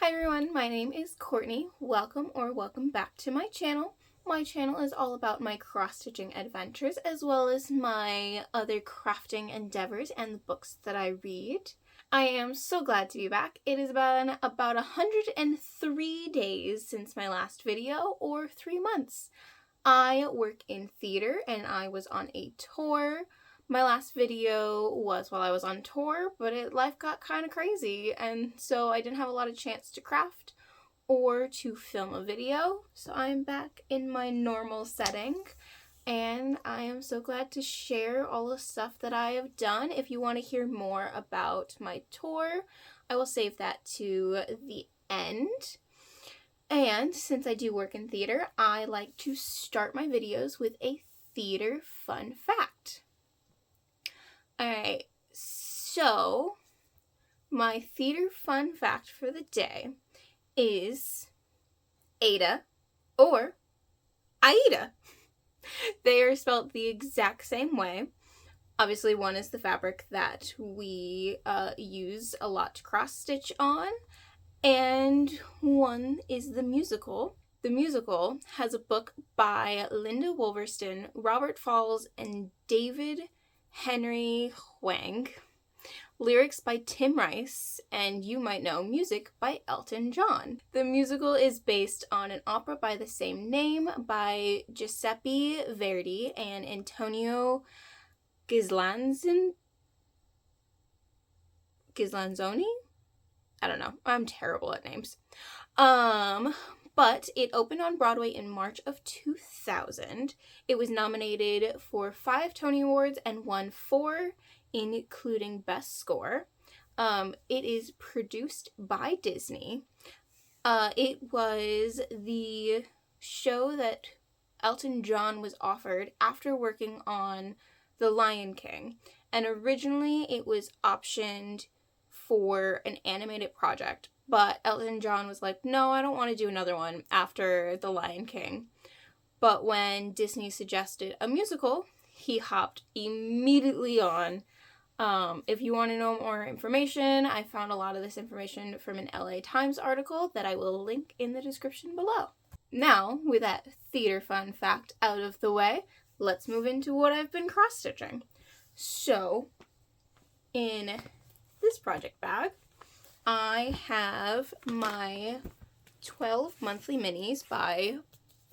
Hi everyone, my name is Courtney. Welcome back to my channel. My channel is all about my cross-stitching adventures as well as my other crafting endeavors and the books that I read. I am so glad to be back. It has been about 103 days since my last video, or 3 months. I work in theater and I was on a tour. My last video was while I was on tour, but life got kind of crazy, and so I didn't have a lot of chance to craft or to film a video. So I'm back in my normal setting, and I am so glad to share all the stuff that I have done. If you want to hear more about my tour, I will save that to the end. And since I do work in theater, I like to start my videos with a theater fun fact. Alright, so my theater fun fact for the day is aida or aida. They are spelled the exact same way. Obviously, one is the fabric that we use a lot to cross stitch on, and one is the musical. The musical has a book by Linda Wolverston, Robert Falls, and David Henry Hwang, lyrics by Tim Rice, and you might know music by Elton John. The musical is based on an opera by the same name by Giuseppe Verdi and Antonio Ghislanzoni? I don't know. I'm terrible at names. But it opened on Broadway in March of 2000. It was nominated for 5 Tony Awards and won 4, including Best Score. It is produced by Disney. It was the show that Elton John was offered after working on The Lion King. And originally it was optioned for an animated project, but Elton John was like, no, I don't want to do another one after The Lion King. But when Disney suggested a musical, he hopped immediately on. If you want to know more information, I found a lot of this information from an LA Times article that I will link in the description below. Now, with that theater fun fact out of the way, let's move into what I've been cross-stitching. So, in this project bag, I have my 12 monthly minis by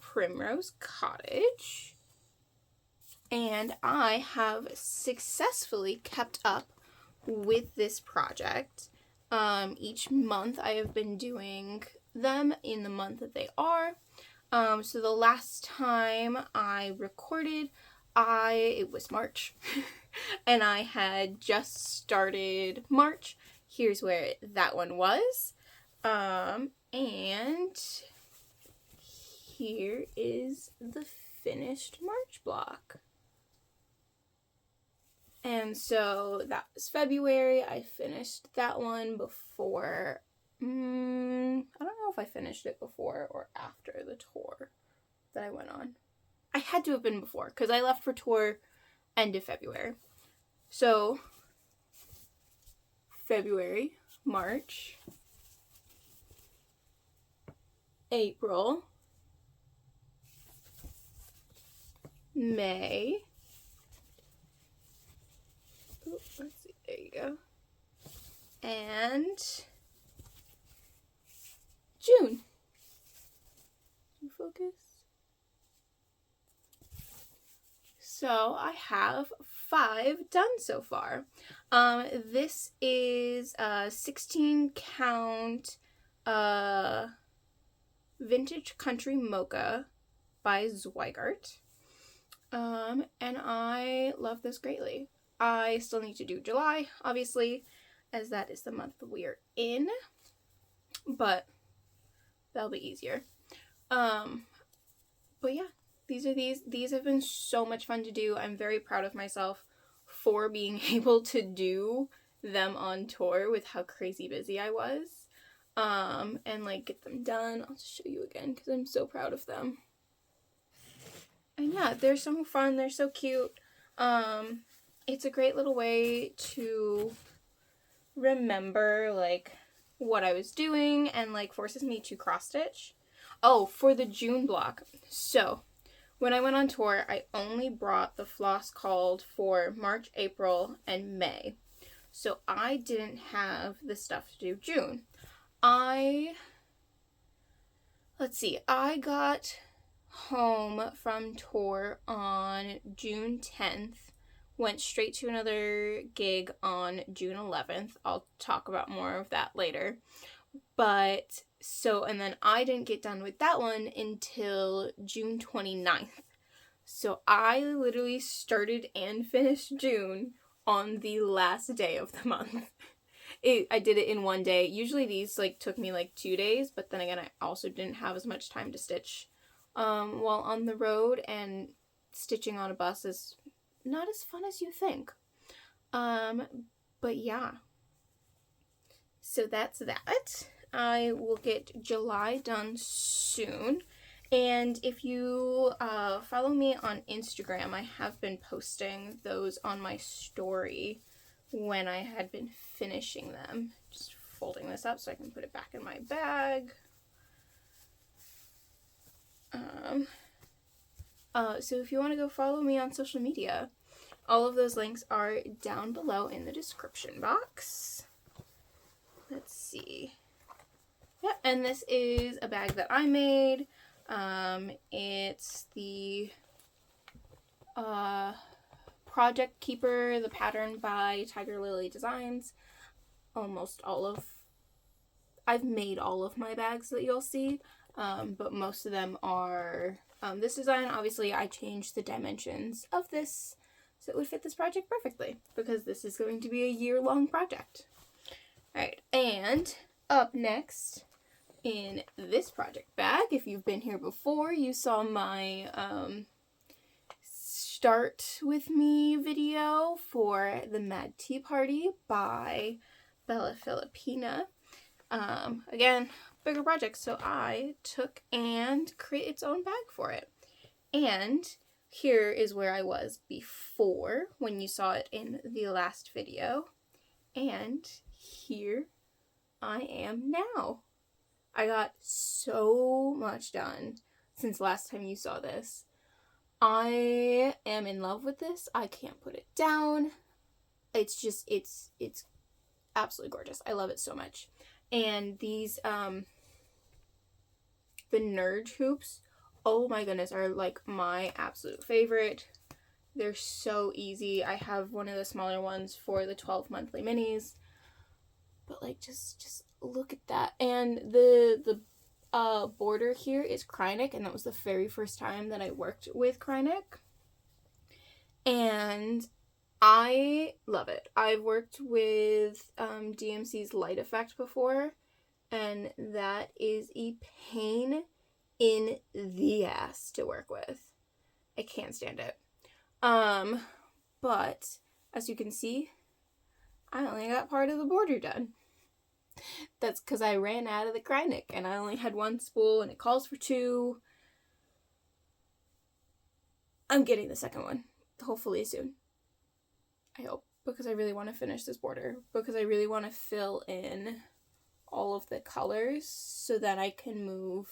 Primrose Cottage, and I have successfully kept up with this project. Each month I have been doing them in the month that they are. So the last time I recorded, it was March, and I had just started March. Here's where that one was. And here is the finished March block. And so that was February. I finished that one before, I don't know if I finished it before or after the tour that I went on. I had to have been before, because I left for tour end of February. So, February, March, April, May, let's see, there you go, and June. Focus. So I have 5 done so far. This is a 16 count vintage country mocha by Zweigart. And I love this greatly. I still need to do July, obviously, as that is the month that we are in, but that'll be easier. But yeah, these have been so much fun to do. I'm very proud of myself for being able to do them on tour with how crazy busy I was. And like get them done. I'll just show you again because I'm so proud of them. And yeah, they're so fun, they're so cute. It's a great little way to remember like what I was doing and like forces me to cross stitch. Oh, for the June block. So when I went on tour, I only brought the floss called for March, April, and May. So I didn't have the stuff to do June. Let's see, I got home from tour on June 10th, went straight to another gig on June 11th. I'll talk about more of that later. But so, and then I didn't get done with that one until June 29th. So I literally started and finished June on the last day of the month. I did it in one day. Usually these like took me like 2 days, but then again I also didn't have as much time to stitch while on the road, and stitching on a bus is not as fun as you think. But yeah. So that's that. I will get July done soon. And if you follow me on Instagram, I have been posting those on my story when I had been finishing them. Just folding this up so I can put it back in my bag. So if you want to go follow me on social media, all of those links are down below in the description box. Let's see. Yeah, and this is a bag that I made. It's the Project Keeper, the pattern by Tiger Lily Designs. I've made all of my bags that you'll see, but most of them are this design. Obviously, I changed the dimensions of this so it would fit this project perfectly, because this is going to be a year-long project. Alright, and up next in this project bag, if you've been here before, you saw my Start With Me video for the Mad Tea Party by Bella Filipina. Again, bigger project, so I took and created its own bag for it. And here is where I was before, when you saw it in the last video. And here I am now. I got so much done since last time you saw this. I am in love with this. I can't put it down. It's just, it's absolutely gorgeous. I love it so much. And these, the Nerd hoops, oh my goodness, are like my absolute favorite. They're so easy. I have one of the smaller ones for the 12 monthly minis. But like, just look at that. And the border here is Kreinik, and that was the very first time that I worked with Kreinik. And I love it. I've worked with DMC's Light Effect before, and that is a pain in the ass to work with. I can't stand it. But as you can see, I only got part of the border done. That's because I ran out of the Kreinik and I only had one spool and it calls for 2. I'm getting the second one, hopefully soon. I hope, because I really want to finish this border, because I really want to fill in all of the colors so that I can move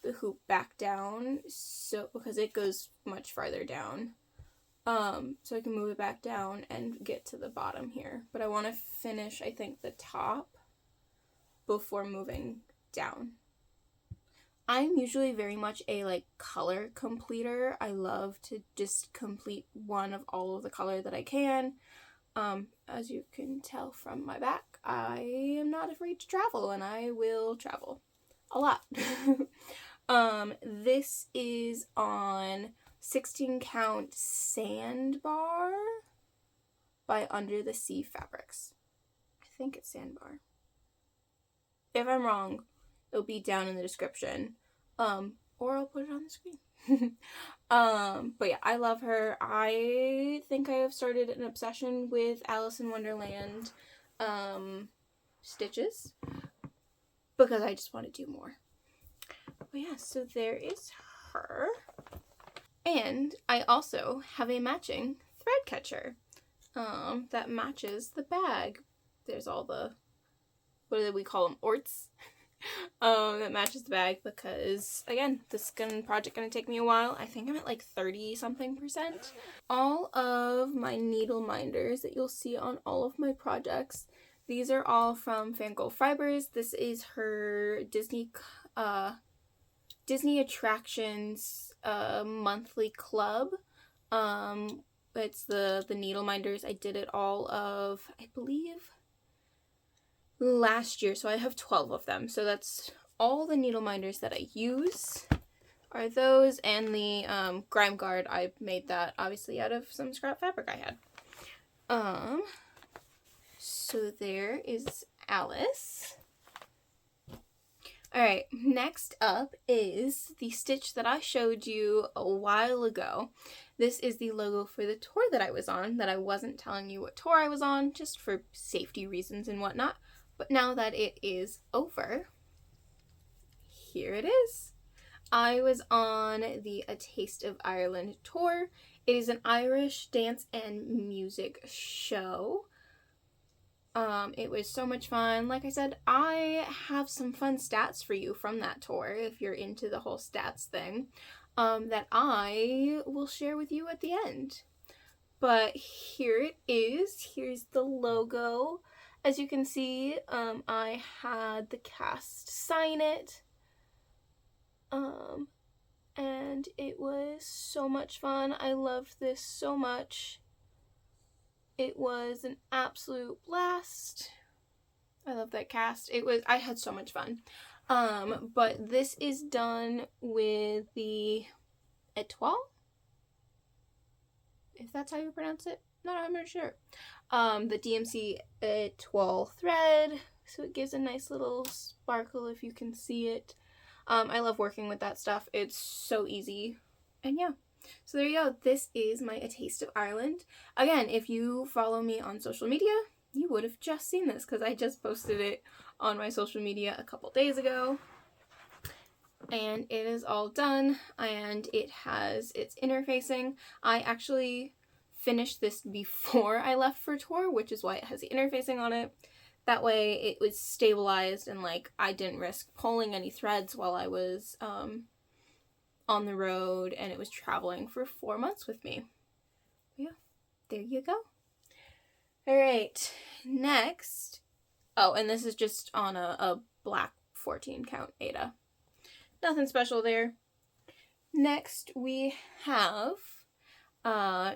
the hoop back down, so because it goes much farther down. So I can move it back down and get to the bottom here. But I want to finish, I think, the top before moving down. I'm usually very much a like color completer. I love to just complete one of all of the color that I can. As you can tell from my back, I am not afraid to travel, and I will travel a lot. This is on 16 count Sandbar by Under the Sea Fabrics. I think it's Sandbar. If I'm wrong, it'll be down in the description. Or I'll put it on the screen. But yeah, I love her. I think I have started an obsession with Alice in Wonderland stitches, because I just want to do more. But yeah, so there is her. And I also have a matching thread catcher that matches the bag. There's all the what do we call them, orts, that matches the bag, because again, this project gonna take me a while. I think I'm at like 30 something%. All of my needle minders that you'll see on all of my projects, these are all from Fangirl Fibers. This is her Disney Attractions monthly club. It's the needle minders. I did it all of, I believe, last year, so I have 12 of them. So that's all the needle minders that I use are those, and the grime guard, I made that obviously out of some scrap fabric I had. So there is Alice. Alright, next up is the stitch that I showed you a while ago. This is the logo for the tour that I was on, that I wasn't telling you what tour I was on, just for safety reasons and whatnot. But now that it is over, here it is. I was on the A Taste of Ireland tour. It is an Irish dance and music show. It was so much fun. Like I said, I have some fun stats for you from that tour, if you're into the whole stats thing, that I will share with you at the end. But here it is. Here's the logo. As you can see, I had the cast sign it. And it was so much fun. I loved this so much. It was an absolute blast. I love that cast. I had so much fun. But this is done with the Etoile, if that's how you pronounce it. No, I'm not sure. The DMC Etoile thread, so it gives a nice little sparkle if you can see it. I love working with that stuff. It's so easy. And yeah. So there you go. This is my A Taste of Ireland. Again, if you follow me on social media, you would have just seen this, because I just posted it on my social media a couple days ago. And it is all done, and it has its interfacing. I actually finished this before I left for tour, which is why it has the interfacing on it. That way it was stabilized, and like I didn't risk pulling any threads while I was on the road, and it was traveling for 4 months with me. Yeah, there you go. Alright, next. Oh, and this is just on a black 14 count Aida. Nothing special there. Next we have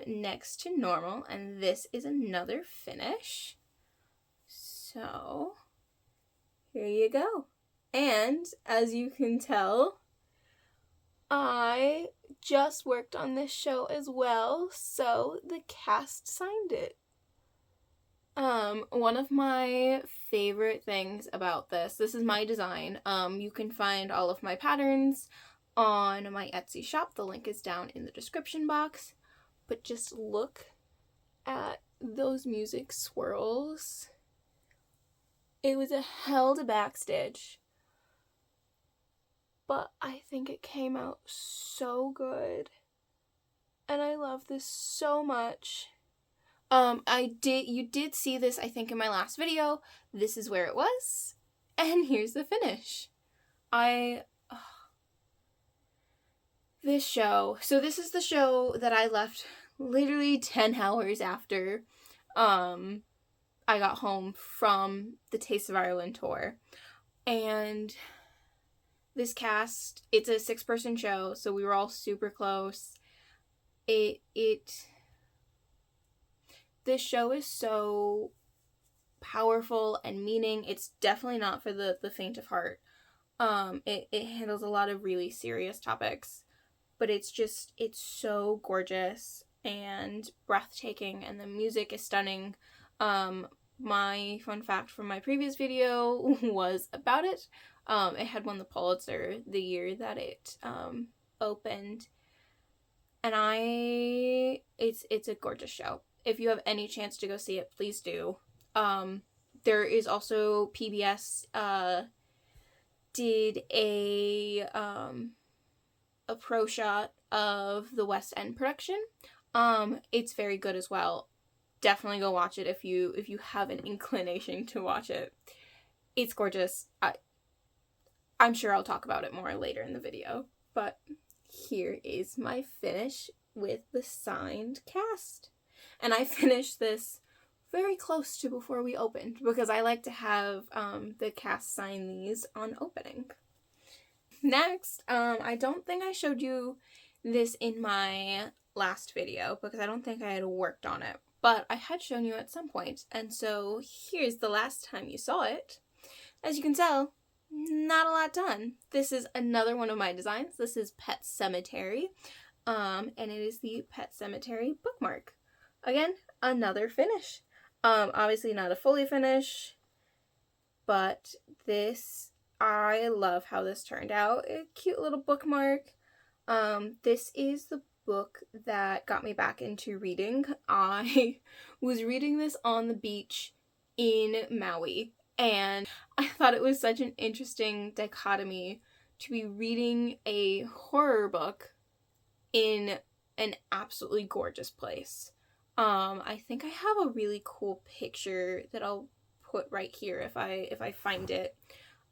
Next to Normal, and this is another finish. So, here you go. And, as you can tell, I just worked on this show as well, so the cast signed it. One of my favorite things about this is my design. You can find all of my patterns on my Etsy shop. The link is down in the description box. But just look at those music swirls. It was a hell to backstitch, but I think it came out so good, and I love this so much. You did see this, I think, in my last video. This is where it was, and here's the finish. This show, so this is the show that I left literally 10 hours after, I got home from the Taste of Ireland tour. And this cast, it's a 6-person show, so we were all super close. This show is so powerful and meaning. It's definitely not for the faint of heart. It handles a lot of really serious topics, but it's so gorgeous and breathtaking, and the music is stunning. My fun fact from my previous video was about it. It had won the Pulitzer the year that it opened, and it's a gorgeous show. If you have any chance to go see it, please do. There is also PBS did a pro shot of the West End production. It's very good as well. Definitely go watch it if you have an inclination to watch it. It's gorgeous. I'm sure I'll talk about it more later in the video, but here is my finish with the signed cast. And I finished this very close to before we opened because I like to have the cast sign these on opening. Next, I don't think I showed you this in my last video because I don't think I had worked on it, but I had shown you at some point, and so here's the last time you saw it. As you can tell, not a lot done. This is another one of my designs. This is Pet Semetary, and it is the Pet Semetary bookmark. Again, another finish. Obviously not a fully finish, but this, I love how this turned out. A cute little bookmark. This is the book that got me back into reading. I was reading this on the beach in Maui, and I thought it was such an interesting dichotomy to be reading a horror book in an absolutely gorgeous place. I think I have a really cool picture that I'll put right here if I find it,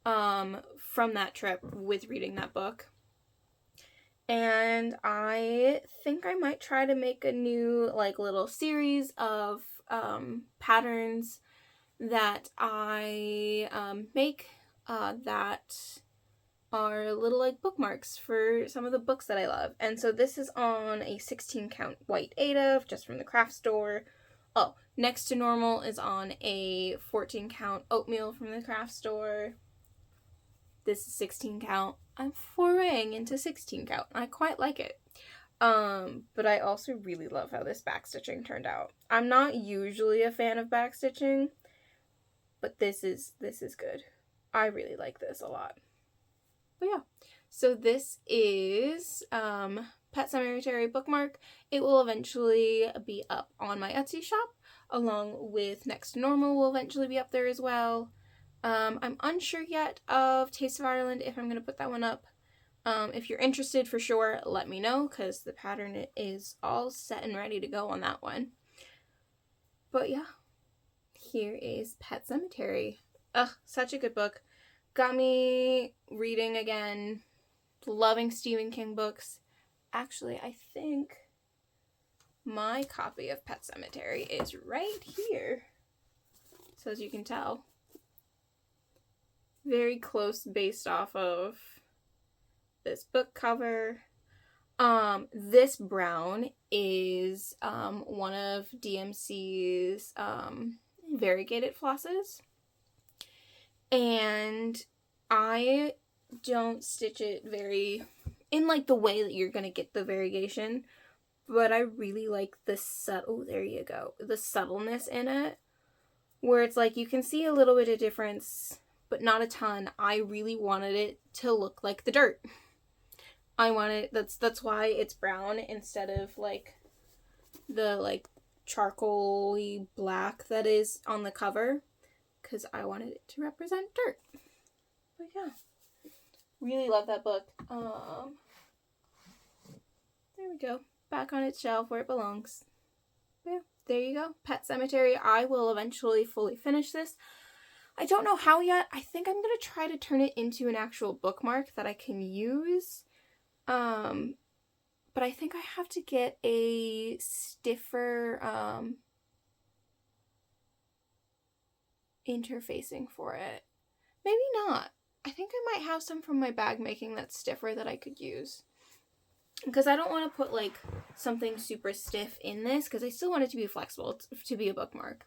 from that trip with reading that book. And I think I might try to make a new like little series of patterns that I make that are little like bookmarks for some of the books that I love. And so this is on a 16 count white aida just from the craft store. Oh, Next to Normal is on a 14 count oatmeal from the craft store. This is 16 count. I'm foraying into 16 count. I quite like it. But I also really love how this backstitching turned out. I'm not usually a fan of backstitching, but this is good. I really like this a lot. But yeah, so this is Pet Semetary bookmark. It will eventually be up on my Etsy shop, along with Next to Normal will eventually be up there as well. I'm unsure yet of Taste of Ireland if I'm going to put that one up. If you're interested, for sure, let me know, because the pattern is all set and ready to go on that one. But yeah, here is Pet Semetary. Ugh, such a good book. Got me reading again, loving Stephen King books. Actually, I think my copy of Pet Semetary is right here. So as you can tell, very close based off of this book cover. This brown is one of DMC's variegated flosses. And I don't stitch it very in like the way that you're gonna get the variegation, but I really like the the subtleness in it, where it's like you can see a little bit of difference, but not a ton. I really wanted it to look like the dirt. That's why it's brown instead of like the like charcoal-y black that is on the cover, because I wanted it to represent dirt. But yeah, really love that book. There we go, back on its shelf where it belongs. But yeah, there you go, Pet Semetary. I will eventually fully finish this. I don't know how yet. I think I'm gonna try to turn it into an actual bookmark that I can use. But I think I have to get a stiffer interfacing for it. Maybe not. I think I might have some from my bag making that's stiffer that I could use. Because I don't want to put like something super stiff in this, because I still want it to be flexible to be a bookmark.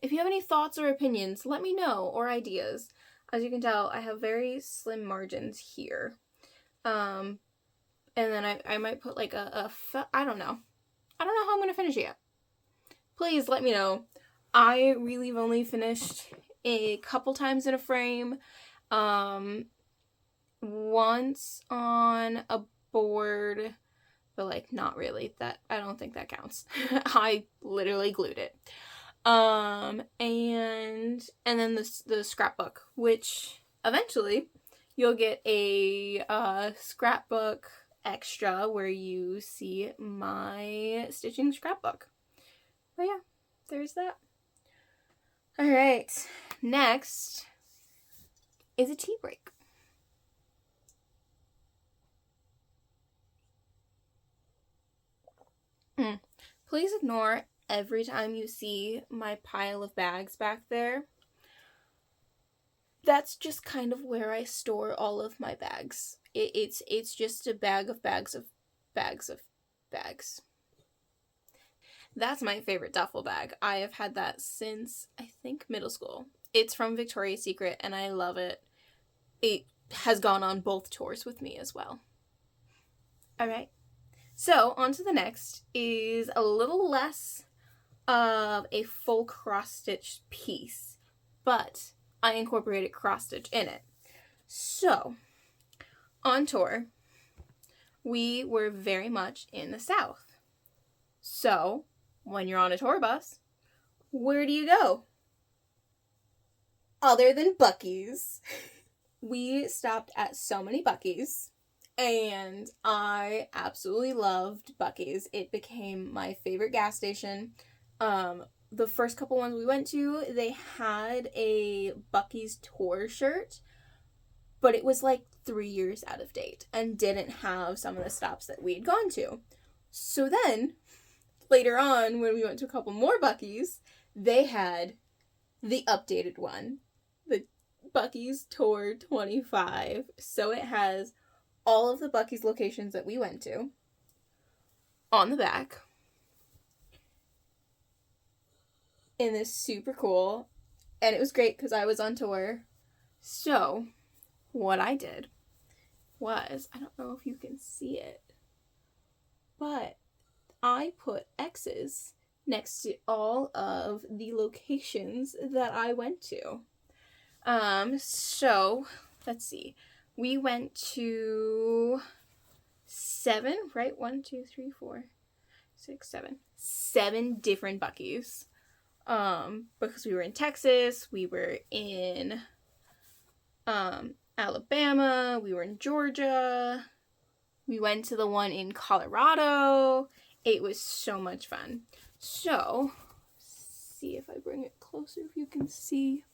If you have any thoughts or opinions, let me know, or ideas. As you can tell, I have very slim margins here. And then I might put like I don't know. I don't know how I'm going to finish it yet. Please let me know. I really have only finished a couple times in a frame. Once on a board, but like not really. I don't think that counts. I literally glued it. And then the scrapbook, which eventually you'll get a scrapbook extra where you see my stitching scrapbook. But yeah, there's that. All right, next is a tea break. Please ignore every time you see my pile of bags back there. That's just kind of where I store all of my bags. It's just a bag of bags of bags of bags. That's my favorite duffel bag. I have had that since, I think, middle school. It's from Victoria's Secret, and I love it. It has gone on both tours with me as well. All right. So, on to the next is a little less of a full cross-stitch piece, but I incorporated cross-stitch in it. So, on tour, we were very much in the South. So, when you're on a tour bus, where do you go? Other than Buc-ee's. We stopped at so many Buc-ee's, and I absolutely loved Buc-ee's. It became my favorite gas station. The first couple ones we went to, they had a Buc-ee's tour shirt, but it was like 3 years out of date and didn't have some of the stops that we had gone to. So then, later on, when we went to a couple more Buc-ee's, they had the updated one, the Buc-ee's Tour 25. So it has all of the Buc-ee's locations that we went to on the back. And it's super cool. And it was great because I was on tour. So, what I did was, I don't know if you can see it, but I put X's next to all of the locations that I went to. So, let's see. We went to 7, right? 1, 2, 3, 4, 6, 7. 7 different Buc-ee's. Because we were in Texas, we were in, Alabama, we were in Georgia, we went to the one in Colorado. It was so much fun. So, see if I bring it closer, if you can see.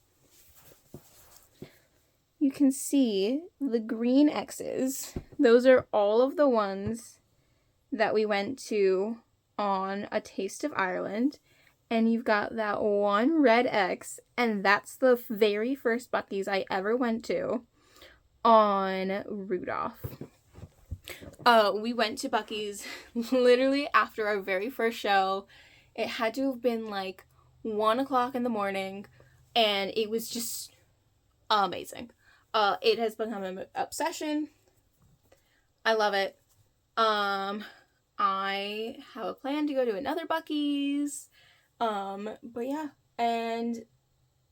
You can see the green X's. Those are all of the ones that we went to on A Taste of Ireland. And you've got that one red X, and that's the very first Buc-ee's I ever went to on Rudolph. We went to Buc-ee's literally after our very first show. It had to have been like 1 o'clock in the morning, and it was just amazing. It has become an obsession. I love it. I have a plan to go to another Buc-ee's. But yeah, and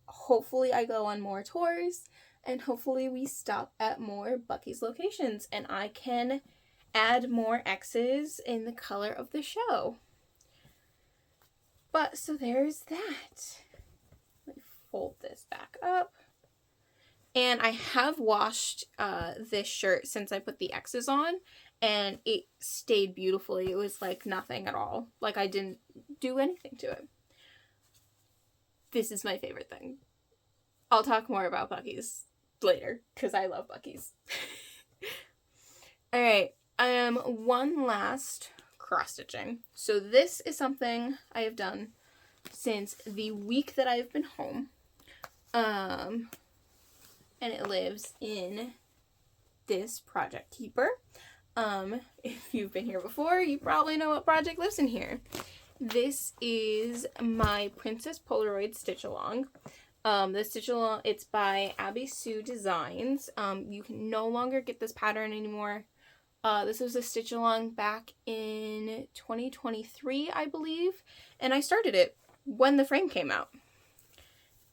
hopefully I go on more tours, and hopefully we stop at more Buc-ee's locations, and I can add more X's in the color of the show. But, so there's that. Let me fold this back up. And I have washed, this shirt since I put the X's on, and it stayed beautifully. It was like nothing at all. Like I didn't do anything to it. This is my favorite thing. I'll talk more about Buc-ee's later, because I love Buc-ee's. Alright, one last cross-stitching. So this is something I have done since the week that I've been home. And it lives in this project keeper. If you've been here before, you probably know what project lives in here. This is my Princess Polaroid Stitch Along. The Stitch Along, it's by Abbie Sue Designs. You can no longer get this pattern anymore. This was a Stitch Along back in 2023, I believe. And I started it when the frame came out.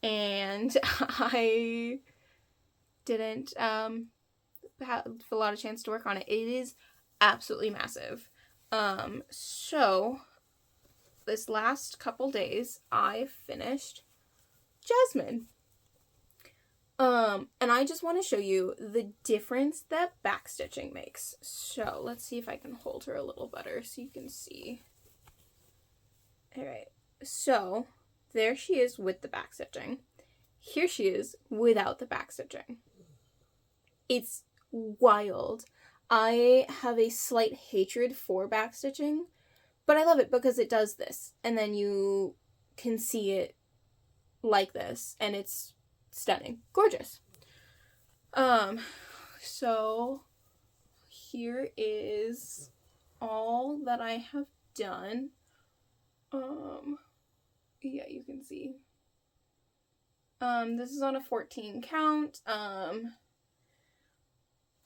And I didn't have a lot of chance to work on it. It is absolutely massive. So this last couple days, I finished Jasmine. And I just want to show you the difference that backstitching makes. So let's see if I can hold her a little better so you can see. Alright, so there she is with the back stitching. Here she is without the back stitching. It's wild. I have a slight hatred for back stitching, but I love it because it does this, and then you can see it like this, and it's stunning. Gorgeous. So here is all that I have done. Yeah, you can see. This is on a 14 count. I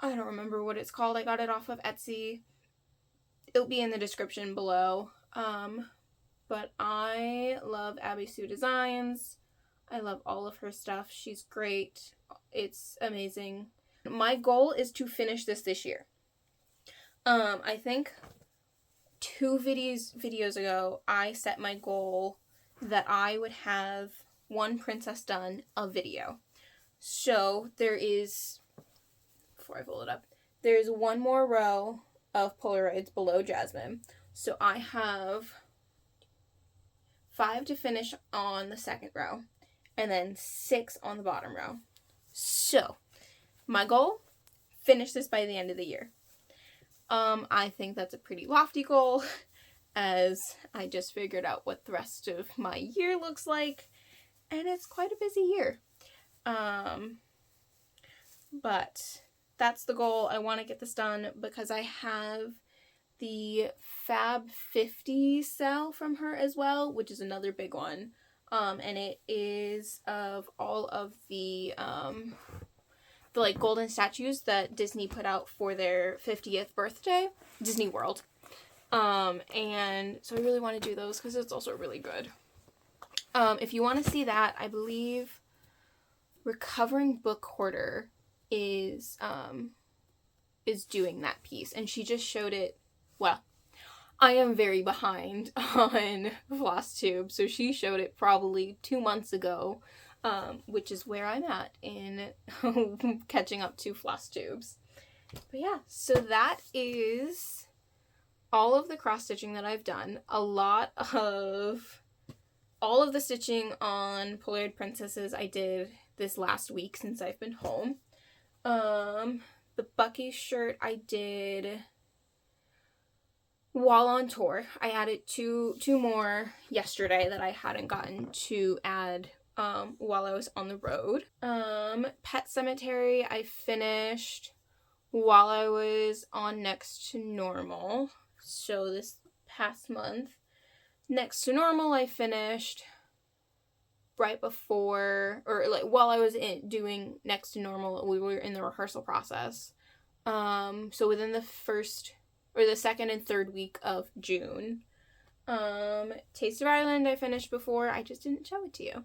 don't remember what it's called. I got it off of Etsy. It'll be in the description below. But I love Abbie Sue Designs. I love all of her stuff. She's great. It's amazing. My goal is to finish this year. I think 2 videos ago, I set my goal that I would have one princess done a video. So there is, before I fold it up, there's one more row of Polaroids below Jasmine. So I have 5 to finish on the second row, and then 6 on the bottom row. So my goal, finish this by the end of the year. I think that's a pretty lofty goal, as I just figured out what the rest of my year looks like, and it's quite a busy year. But that's the goal. I want to get this done because I have the Fab 50 sale from her as well, which is another big one. And it is of all of the like golden statues that Disney put out for their 50th birthday, Disney World. And so I really want to do those because it's also really good. If you want to see that, I believe Recovering Book Hoarder is doing that piece, and she just showed it. Well, I am very behind on Flosstube, so she showed it probably 2 months ago, which is where I'm at in catching up to Flosstubes. But yeah, so that is all of the cross stitching that I've done. All of the stitching on Polaroid Princesses I did this last week since I've been home. The Bucky shirt I did while on tour. I added two more yesterday that I hadn't gotten to add while I was on the road. Pet Semetary I finished while I was on Next to Normal. So this past month. Next to Normal I finished right before, or like while I was doing Next to Normal, we were in the rehearsal process. So within the second and third week of June. Taste of Ireland I finished before, I just didn't show it to you.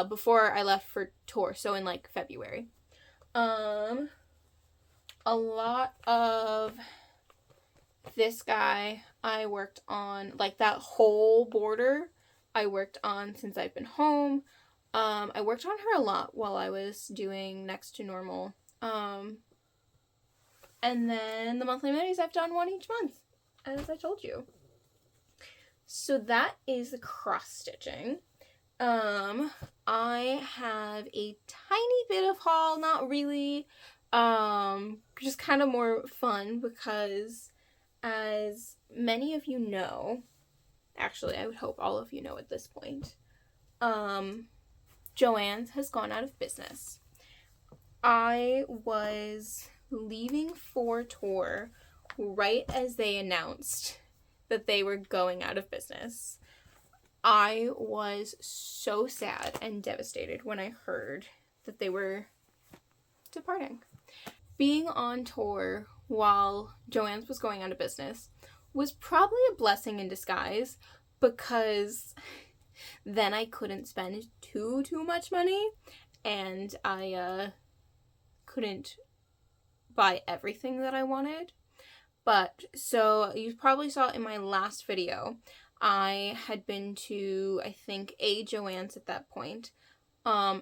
Before I left for tour, so in like February. A lot of this guy I worked on, like that whole border I worked on since I've been home. I worked on her a lot while I was doing Next to Normal. And then the monthly minis, I've done one each month, as I told you. So that is the cross stitching. I have a tiny bit of haul, not really, just kind of more fun because as many of you know, actually I would hope all of you know at this point, Joann's has gone out of business. I was leaving for tour right as they announced that they were going out of business. I was so sad and devastated when I heard that they were departing. Being on tour while Joann's was going out of business was probably a blessing in disguise because then I couldn't spend too much money and I couldn't buy everything that I wanted. But so you probably saw in my last video, I had been to, I think, Joann's at that point.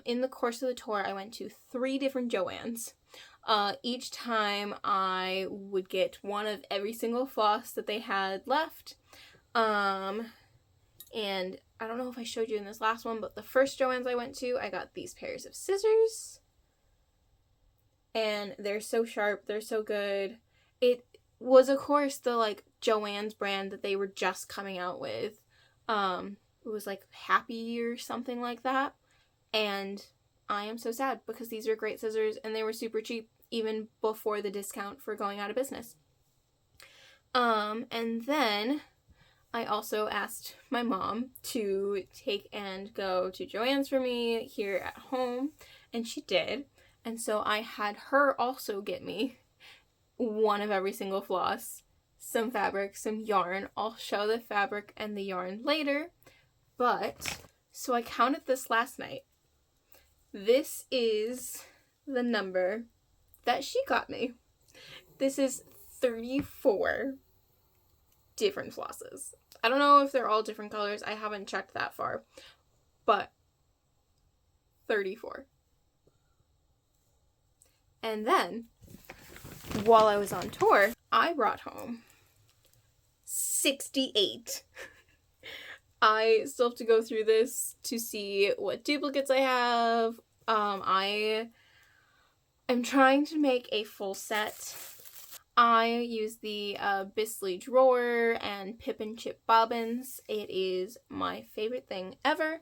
In the course of the tour, I went to 3 different Joann's. Each time I would get one of every single floss that they had left. And I don't know if I showed you in this last one, but the first Joann's I went to, I got these pairs of scissors. And they're so sharp, they're so good. It was, of course, the, like, Joann's brand that they were just coming out with. It was, like, Happy or something like that. And I am so sad because these are great scissors and they were super cheap even before the discount for going out of business. And then I also asked my mom to take and go to Joann's for me here at home, and she did. And so I had her also get me one of every single floss, some fabric, some yarn. I'll show the fabric and the yarn later. But, so I counted this last night. This is the number that she got me. This is 34 different flosses. I don't know if they're all different colors. I haven't checked that far. But 34. And then, while I was on tour, I brought home 68. I still have to go through this to see what duplicates I have. I am trying to make a full set. I use the Bisley drawer and Pip and Chip bobbins. It is my favorite thing ever.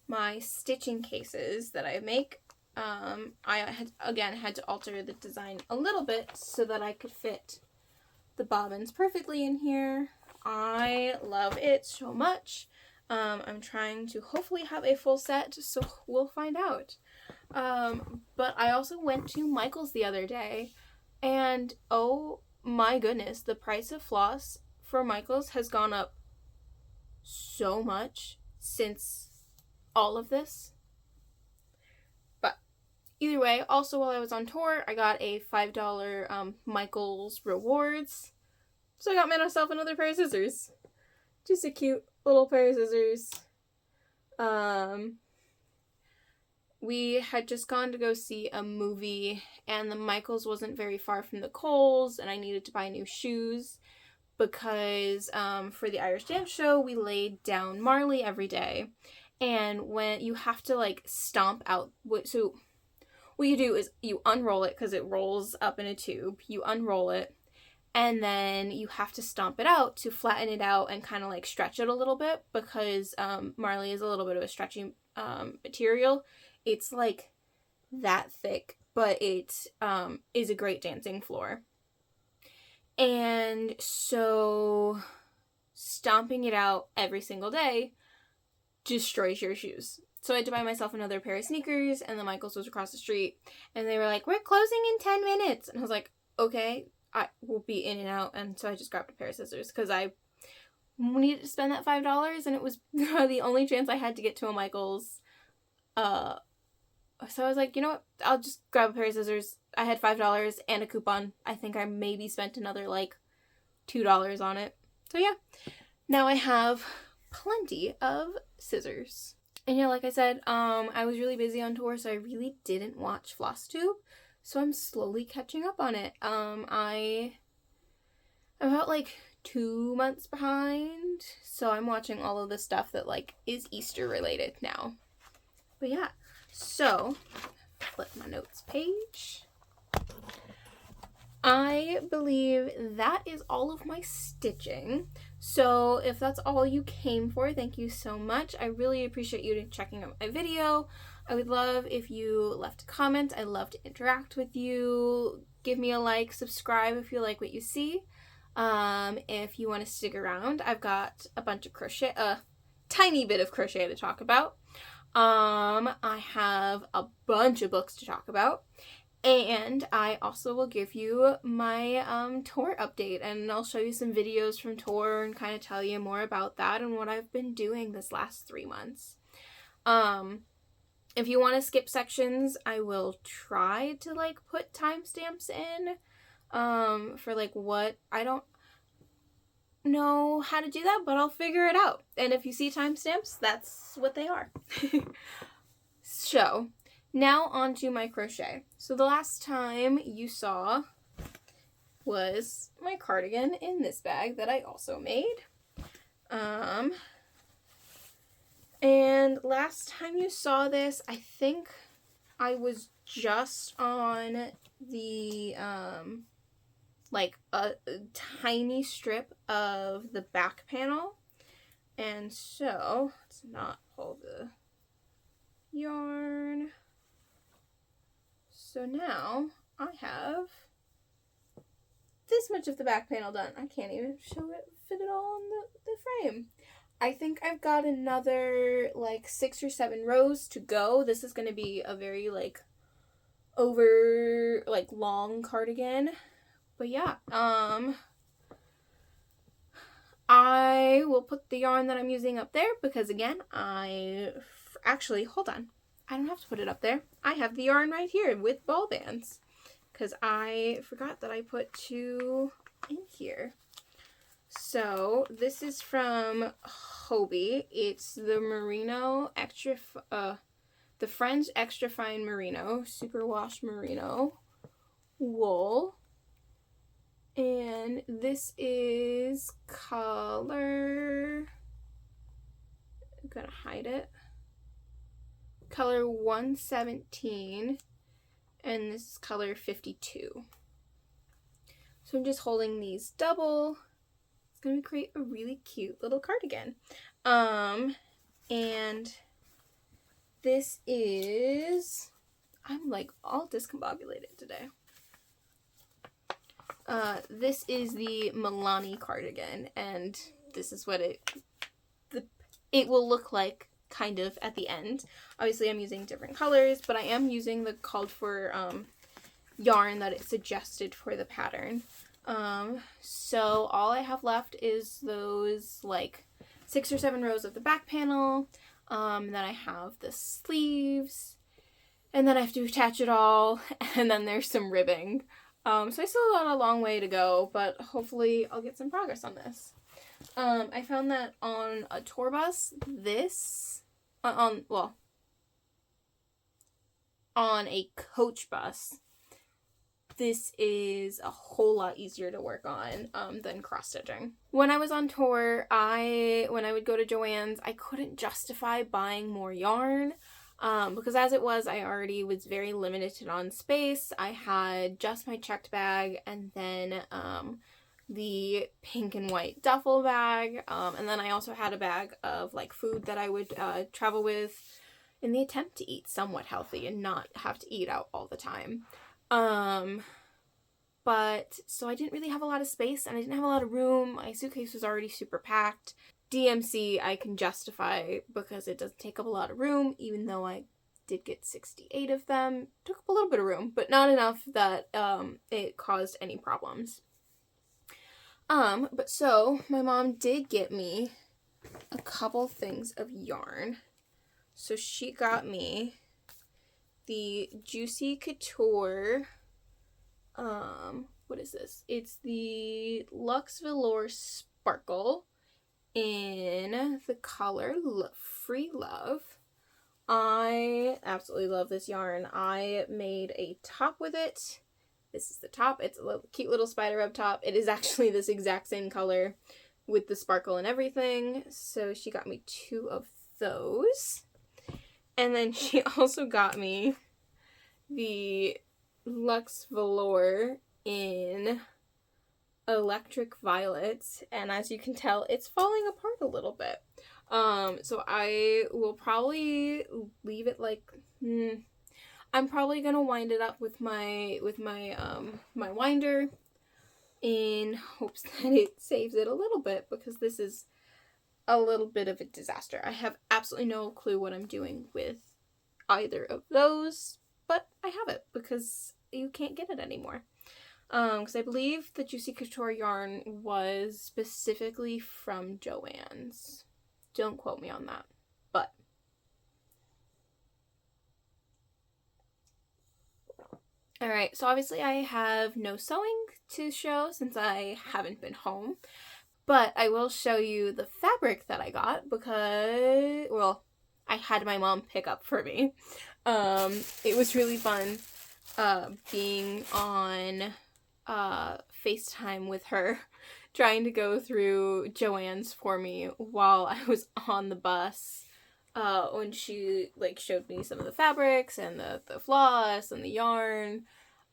My stitching cases that I make, I had to alter the design a little bit so that I could fit the bobbins perfectly in here. I love it so much. I'm trying to hopefully have a full set, so we'll find out. But I also went to Michael's the other day, and oh my goodness, the price of floss for Michael's has gone up so much since all of this. But either way, also while I was on tour, I got a $5 Michael's rewards. So I got myself another pair of scissors. Just a cute little pair of scissors. We had just gone to go see a movie, and the Michael's wasn't very far from the Kohl's, and I needed to buy new shoes because for the Irish dance show, we laid down Marley every day. And when you have to, like, stomp out, so what you do is you unroll it because it rolls up in a tube. You unroll it, and then you have to stomp it out to flatten it out and kind of, like, stretch it a little bit because Marley is a little bit of a stretchy material. It's, like, that thick, but it is a great dancing floor. And so stomping it out every single day destroys your shoes. So I had to buy myself another pair of sneakers, and the Michael's was across the street, and they were like, "We're closing in 10 minutes." And I was like, okay, I will be in and out. And so I just grabbed a pair of scissors because I needed to spend that $5, and it was the only chance I had to get to a Michael's. So I was like, you know what, I'll just grab a pair of scissors. I had $5 and a coupon. I think I maybe spent another like $2 on it. So yeah, now I have plenty of scissors. And yeah, like I said, I was really busy on tour, so I really didn't watch Flosstube, so I'm slowly catching up on it. I'm about like 2 months behind, so I'm watching all of the stuff that like is Easter related now. But yeah, so flip my notes page. I believe that is all of my stitching. So if that's all you came for, thank you so much. I really appreciate you checking out my video. I would love if you left a comment. I love to interact with you. Give me a like, subscribe if you like what you see. If you want to stick around, I've got a bunch of crochet, a tiny bit of crochet to talk about. I have a bunch of books to talk about. And I also will give you my tour update, and I'll show you some videos from tour and kind of tell you more about that and what I've been doing this last 3 months. If you want to skip sections, I will try to like put timestamps in for like what, I don't know how to do that, but I'll figure it out. And if you see timestamps, that's what they are. So now on to my crochet. So the last time you saw was my cardigan in this bag that I also made. And last time you saw this, I think I was just on the, like a tiny strip of the back panel. And so, let's not pull the yarn. So now I have this much of the back panel done. I can't even fit it all in the frame. I think I've got another like 6 or 7 rows to go. This is going to be a very like long cardigan. But yeah, I will put the yarn that I'm using up there because again, actually, hold on. I don't have to put it up there. I have the yarn right here with ball bands because I forgot that I put 2 in here. So this is from Hobie. It's the merino the French extra fine merino, superwash merino wool. And this is color, I'm gonna hide it, color 117, and this is color 52. So I'm just holding these double. It's gonna create a really cute little cardigan. And this is, I'm like all discombobulated today. This is the Milani Cardigan, and this is what it will look like kind of at the end. Obviously I'm using different colors, but I am using the called for yarn that it suggested for the pattern. So all I have left is those like 6 or 7 rows of the back panel. Then I have the sleeves, and then I have to attach it all, and then there's some ribbing. So I still got a long way to go, but hopefully I'll get some progress on this. I found that on a tour bus, on a coach bus, this is a whole lot easier to work on than cross-stitching. When I was on tour, when I would go to Joann's, I couldn't justify buying more yarn. Because as it was, I already was very limited on space. I had just my checked bag and then the pink and white duffel bag. And then I also had a bag of like food that I would travel with in the attempt to eat somewhat healthy and not have to eat out all the time. But so I didn't really have a lot of space and I didn't have a lot of room. My suitcase was already super packed. DMC I can justify because it doesn't take up a lot of room, even though I did get 68 of them. Took up a little bit of room, but not enough that it caused any problems. But so my mom did get me a couple things of yarn. So she got me the Juicy Couture, what is this? It's the Luxe Velour Sparkle in the color Free Love. I absolutely love this yarn. I made a top with it. This is the top. It's a cute little spider web top. It is actually this exact same color with the sparkle and everything. So she got me 2 of those. And then she also got me the Luxe Velour in Electric Violet, and as you can tell, it's falling apart a little bit. So I will probably leave it like, I'm probably gonna wind it up with my my winder in hopes that it saves it a little bit, because this is a little bit of a disaster. I have absolutely no clue what I'm doing with either of those, but I have it because you can't get it anymore. Because I believe the Juicy Couture yarn was specifically from Joann's. Don't quote me on that, but alright, so obviously I have no sewing to show since I haven't been home, but I will show you the fabric that I got because, well, I had my mom pick up for me. It was really fun being on FaceTime with her trying to go through Joann's for me while I was on the bus. When she like showed me some of the fabrics and the floss and the yarn.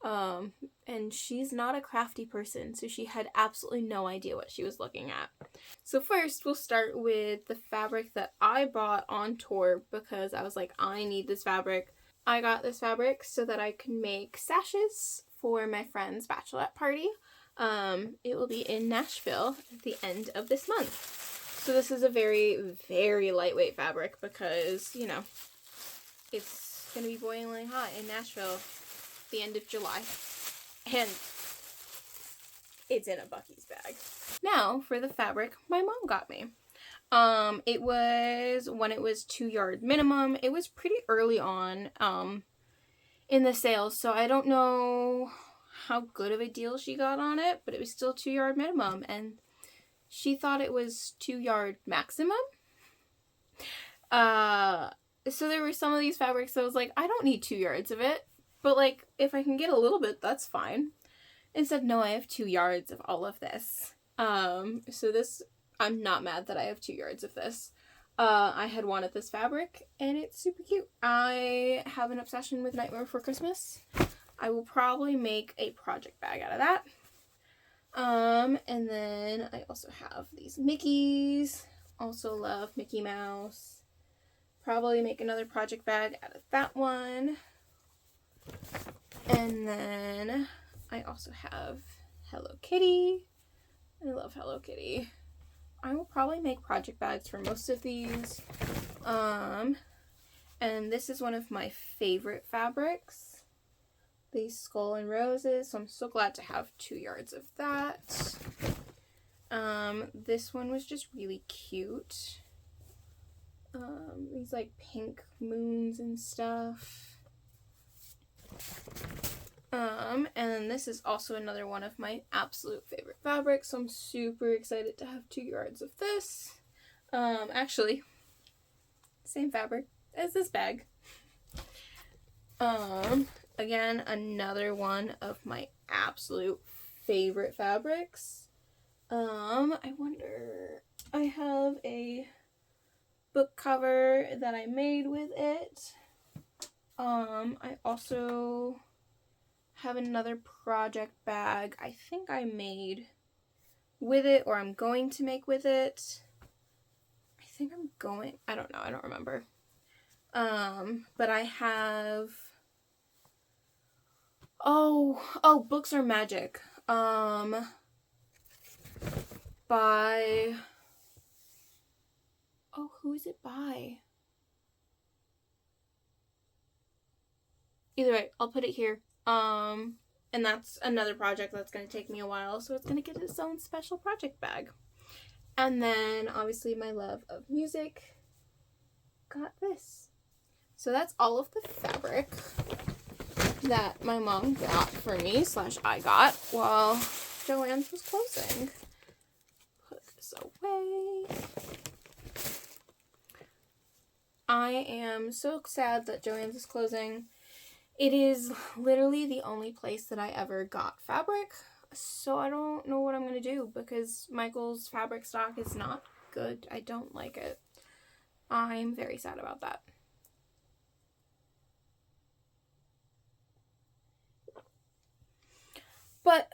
And she's not a crafty person, so she had absolutely no idea what she was looking at. So first we'll start with the fabric that I bought on tour because I was like, I need this fabric. I got this fabric so that I could make sashes for my friend's bachelorette party. It will be in Nashville at the end of this month. So this is a very, very lightweight fabric because, you know, it's going to be boiling hot in Nashville the end of July. And it's in a Buc-ee's bag. Now, for the fabric my mom got me. It was, when it was 2 yard minimum, it was pretty early on in the sales, so I don't know how good of a deal she got on it, but it was still 2 yard minimum, and she thought it was 2 yard maximum. So there were some of these fabrics that I was like, I don't need 2 yards of it, but like, if I can get a little bit, that's fine. Instead, no, I have 2 yards of all of this. So this, I'm not mad that I have 2 yards of this. I had wanted this fabric, and it's super cute. I have an obsession with Nightmare Before Christmas. I will probably make a project bag out of that. And then I also have these Mickeys. Also love Mickey Mouse. Probably make another project bag out of that one. And then I also have Hello Kitty. I love Hello Kitty. I will probably make project bags for most of these. And this is one of my favorite fabrics. These Skull and Roses, so I'm so glad to have 2 yards of that. This one was just really cute. These like pink moons and stuff. And then this is also another one of my absolute favorite fabrics, so I'm super excited to have 2 yards of this. Actually, same fabric as this bag. Again, another one of my absolute favorite fabrics. I wonder, I have a book cover that I made with it. I also have another project bag I think I made with it, or I'm going to make with it. I don't know, I don't remember. But I have, Books Are Magic, by, who is it by? Either way, I'll put it here. And that's another project that's going to take me a while, so it's going to get its own special project bag. And then, obviously, my love of music got this. So that's all of the fabric that my mom got for me, / I got, while Joann's was closing. Put this away. I am so sad that Joann's is closing. It is literally the only place that I ever got fabric, so I don't know what I'm going to do because Michael's fabric stock is not good. I don't like it. I'm very sad about that. But,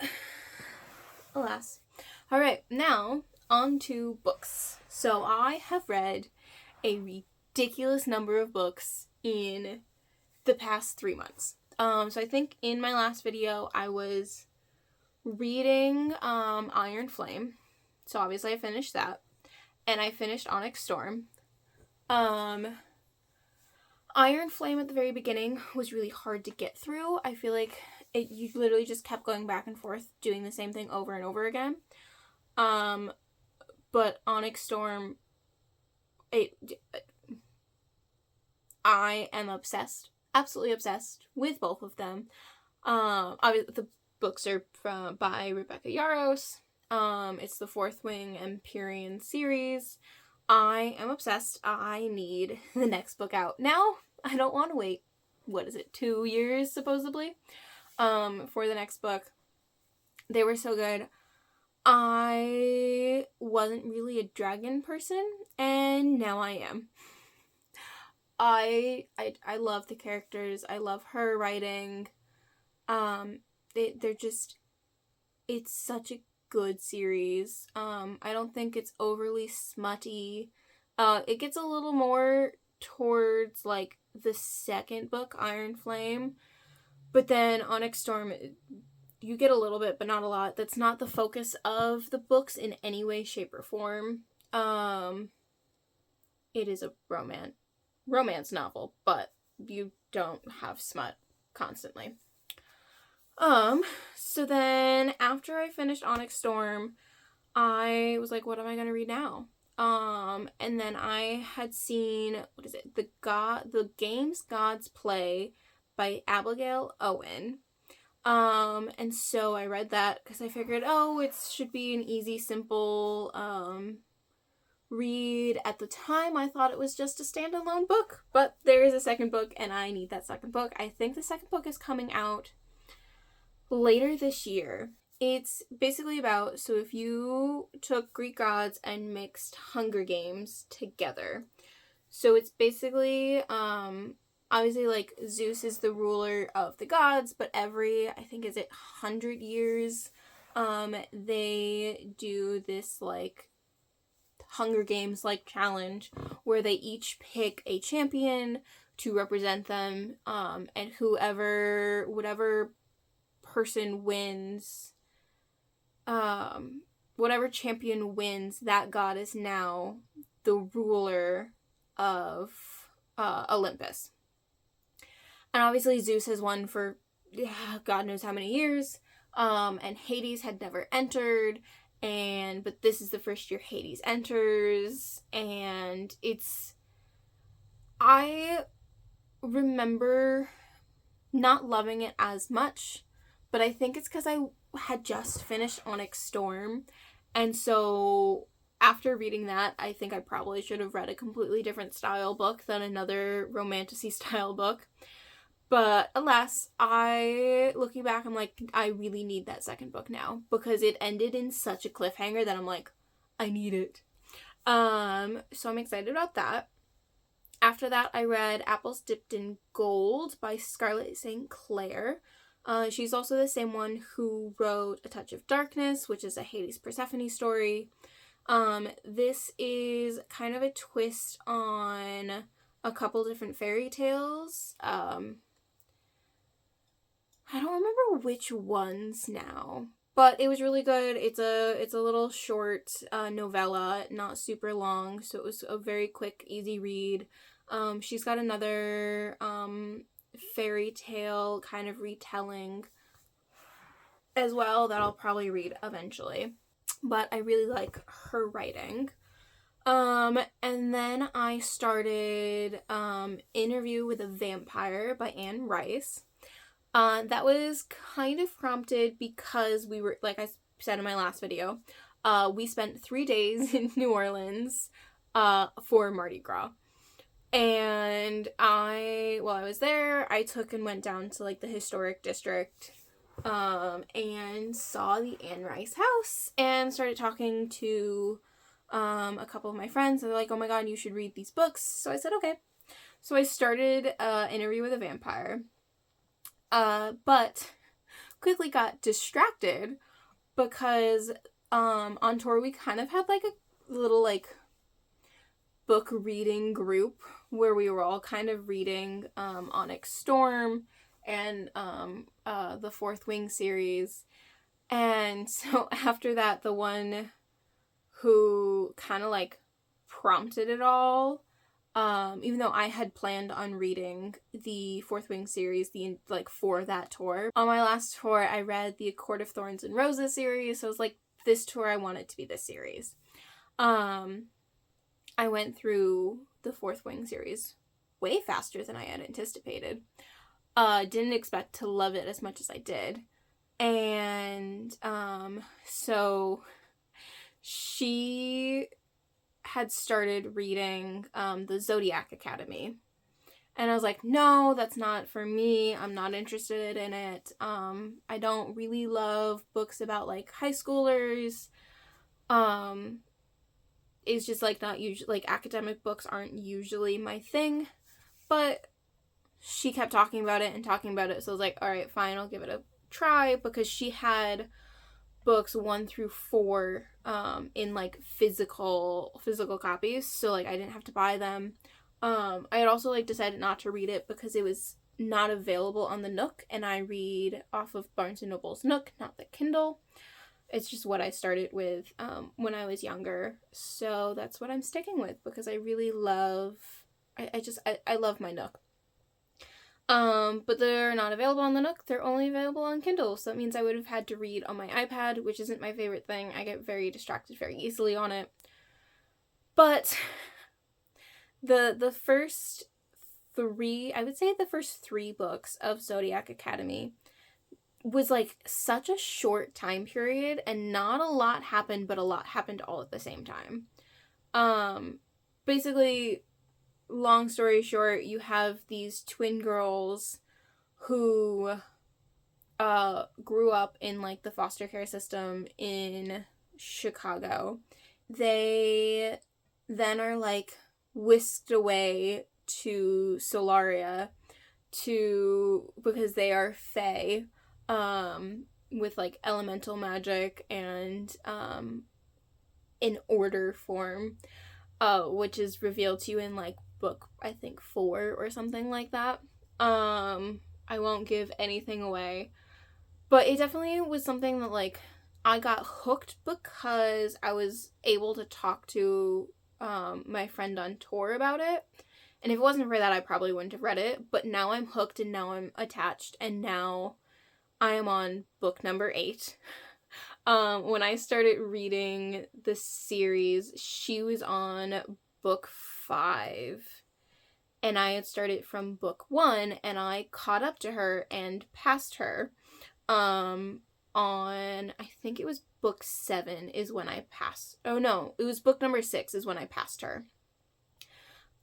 alas. Alright, now on to books. So I have read a ridiculous number of books in the past 3 months. So I think in my last video I was reading Iron Flame. So obviously I finished that. And I finished Onyx Storm. Iron Flame at the very beginning was really hard to get through. I feel like you literally just kept going back and forth doing the same thing over and over again. But Onyx Storm, I am obsessed. Absolutely obsessed with both of them. Obviously the books are by Rebecca Yarros. It's the Fourth Wing Empyrean series. I am obsessed. I need the next book out now. I don't want to wait, 2 years supposedly, for the next book. They were so good. I wasn't really a dragon person, and now I am. I love the characters. I love her writing. They're just, it's such a good series. I don't think it's overly smutty. It gets a little more towards like the second book, Iron Flame, but then Onyx Storm, you get a little bit, but not a lot. That's not the focus of the books in any way, shape, or form. It is a romance novel, but you don't have smut constantly. So then after I finished Onyx Storm, I was like, what am I gonna read now? And then I had seen, what is it? The Games Gods Play by Abigail Owen. And so I read that because I figured, oh, it should be an easy, simple, read. At the time, I thought it was just a standalone book, but there is a second book, and I need that second book. I think the second book is coming out later this year. It's basically about, so if you took Greek gods and mixed Hunger Games together, so it's basically, obviously, like, Zeus is the ruler of the gods, but every, I think, is it 100 years, they do this, like, Hunger Games, like, challenge, where they each pick a champion to represent them, and whatever person wins, whatever champion wins, that god is now the ruler of, Olympus. And obviously Zeus has won for God knows how many years, and Hades had never entered, but this is the first year Hades enters, and I remember not loving it as much, but I think it's because I had just finished Onyx Storm, and so after reading that, I think I probably should have read a completely different style book than another romantasy style book. But alas, looking back, I'm like, I really need that second book now, because it ended in such a cliffhanger that I'm like, I need it. So I'm excited about that. After that, I read Apples Dipped in Gold by Scarlett St. Clair. She's also the same one who wrote A Touch of Darkness, which is a Hades Persephone story. This is kind of a twist on a couple different fairy tales. I don't remember which ones now, but it was really good. It's a little short novella, not super long, so it was a very quick, easy read. She's got another fairy tale kind of retelling as well that I'll probably read eventually, but I really like her writing. And then I started Interview with a Vampire by Anne Rice. That was kind of prompted because we were, like I said in my last video, we spent 3 days in New Orleans for Mardi Gras. And while I was there, I took and went down to like the historic district and saw the Anne Rice house and started talking to a couple of my friends. They're like, oh my god, you should read these books. So I said, okay. So I started Interview with a Vampire. But quickly got distracted because on tour we kind of had like a little like book reading group where we were all kind of reading Onyx Storm and the Fourth Wing series. And so after that, the one who kind of like prompted it all, even though I had planned on reading the Fourth Wing series for that tour. On my last tour, I read the A Court of Thorns and Roses series, so I was like, this tour I want it to be this series. I went through the Fourth Wing series way faster than I had anticipated. Didn't expect to love it as much as I did. And so she had started reading the Zodiac Academy. And I was like, no, that's not for me. I'm not interested in it. I don't really love books about like high schoolers. It's just like not usually, like academic books aren't usually my thing. But she kept talking about it. So I was like, all right, fine, I'll give it a try, because she had books 1 through 4 in like physical copies, so like I didn't have to buy them. I had also like decided not to read it because it was not available on the Nook, and I read off of Barnes & Noble's Nook, not the Kindle. It's just what I started with when I was younger, so that's what I'm sticking with, because I really love, I love my Nook. But they're not available on the Nook, they're only available on Kindle, so that means I would have had to read on my iPad, which isn't my favorite thing. I get very distracted very easily on it. But the first 3, I would say the first 3 books of Zodiac Academy was like such a short time period, and not a lot happened, but a lot happened all at the same time. Basically, long story short, you have these twin girls who grew up in like the foster care system in Chicago. They then are like whisked away to Solaria because they are fae, with like elemental magic and in order form, which is revealed to you in like book, I think 4 or something like that. I won't give anything away, but it definitely was something that like I got hooked because I was able to talk to my friend on tour about it. And if it wasn't for that, I probably wouldn't have read it. But now I'm hooked, and now I'm attached, and now I am on book number 8. When I started reading the series, she was on book 5. And I had started from book 1, and I caught up to her and passed her. On, I think it was book 7 is when I passed. Oh no, it was book number 6 is when I passed her.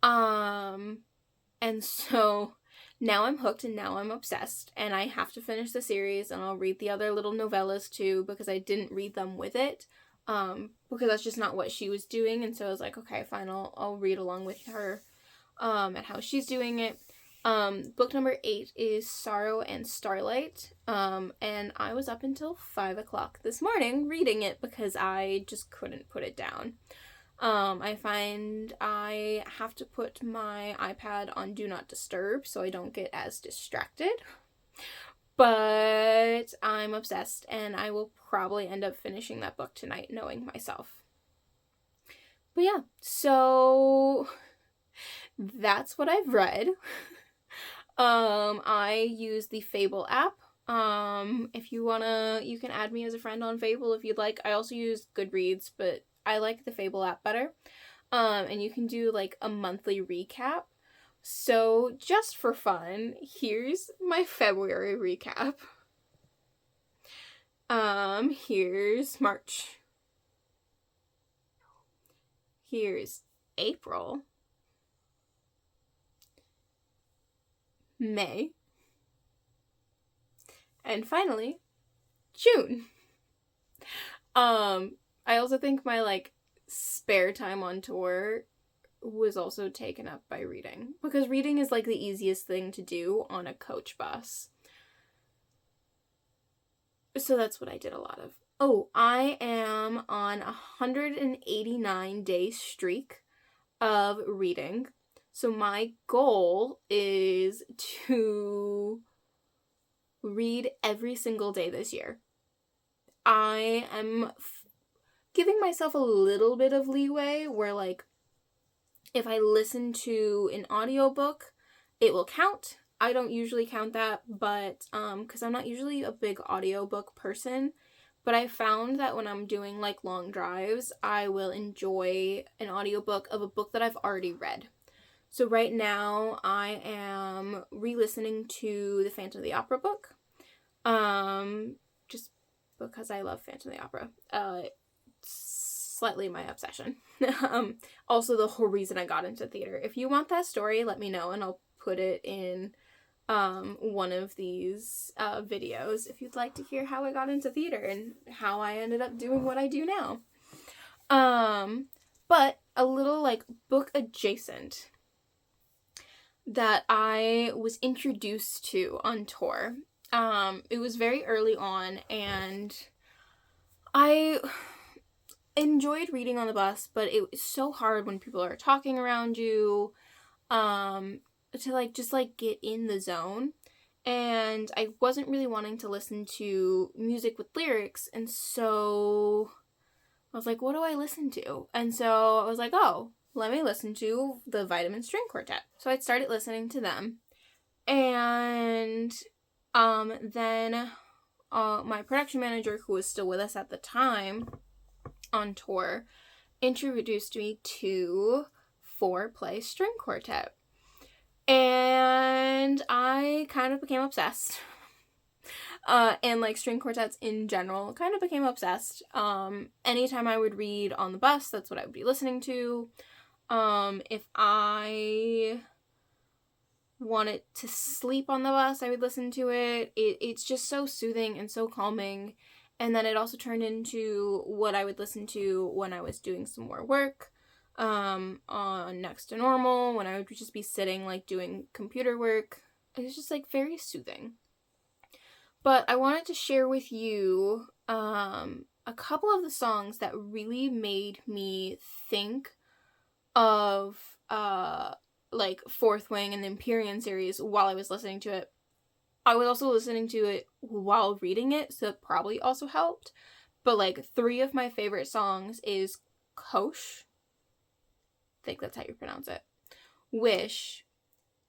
And so now I'm hooked, and now I'm obsessed, and I have to finish the series, and I'll read the other little novellas too, because I didn't read them with it, because that's just not what she was doing. And so I was like, okay, fine, I'll read along with her, and how she's doing it. Book number 8 is Sorrow and Starlight, and I was up until 5 o'clock this morning reading it because I just couldn't put it down. I find I have to put my iPad on Do Not Disturb so I don't get as distracted. But I'm obsessed, and I will probably end up finishing that book tonight, knowing myself. But yeah, so that's what I've read. I use the Fable app. If you wanna, you can add me as a friend on Fable if you'd like. I also use Goodreads, but I like the Fable app better. And you can do like a monthly recap. So just for fun, here's my February recap. Here's March. Here's April. May. And finally, June. I also think my like spare time on tour was also taken up by reading, because reading is like the easiest thing to do on a coach bus. So that's what I did a lot of. Oh, I am on a 189-day streak of reading. So my goal is to read every single day this year. I am giving myself a little bit of leeway where, like, if I listen to an audiobook, it will count. I don't usually count that, but because I'm not usually a big audiobook person, but I found that when I'm doing like long drives, I will enjoy an audiobook of a book that I've already read. So right now I am re-listening to the Phantom of the Opera book, just because I love Phantom of the Opera. Slightly my obsession. Also the whole reason I got into theater. If you want that story, let me know and I'll put it in one of these videos if you'd like to hear how I got into theater and how I ended up doing what I do now. But a little like book adjacent that I was introduced to on tour. It was very early on, and I enjoyed reading on the bus, but it was so hard when people are talking around you, to like just like get in the zone. And I wasn't really wanting to listen to music with lyrics, and so I was like, what do I listen to? And so I was like, oh, let me listen to the Vitamin String Quartet. So I started listening to them, and then my production manager, who was still with us at the time on tour, introduced me to 4-play string quartet. And I kind of became obsessed. And like string quartets in general, kind of became obsessed. Anytime I would read on the bus, that's what I would be listening to. If I wanted to sleep on the bus, I would listen to it. It's just so soothing and so calming. And then it also turned into what I would listen to when I was doing some more work, on Next to Normal, when I would just be sitting like doing computer work. It was just like very soothing. But I wanted to share with you a couple of the songs that really made me think of like Fourth Wing and the Empyrean series while I was listening to it. I was also listening to it while reading it, so it probably also helped. But like 3 of my favorite songs is Kosh, I think that's how you pronounce it, Wish,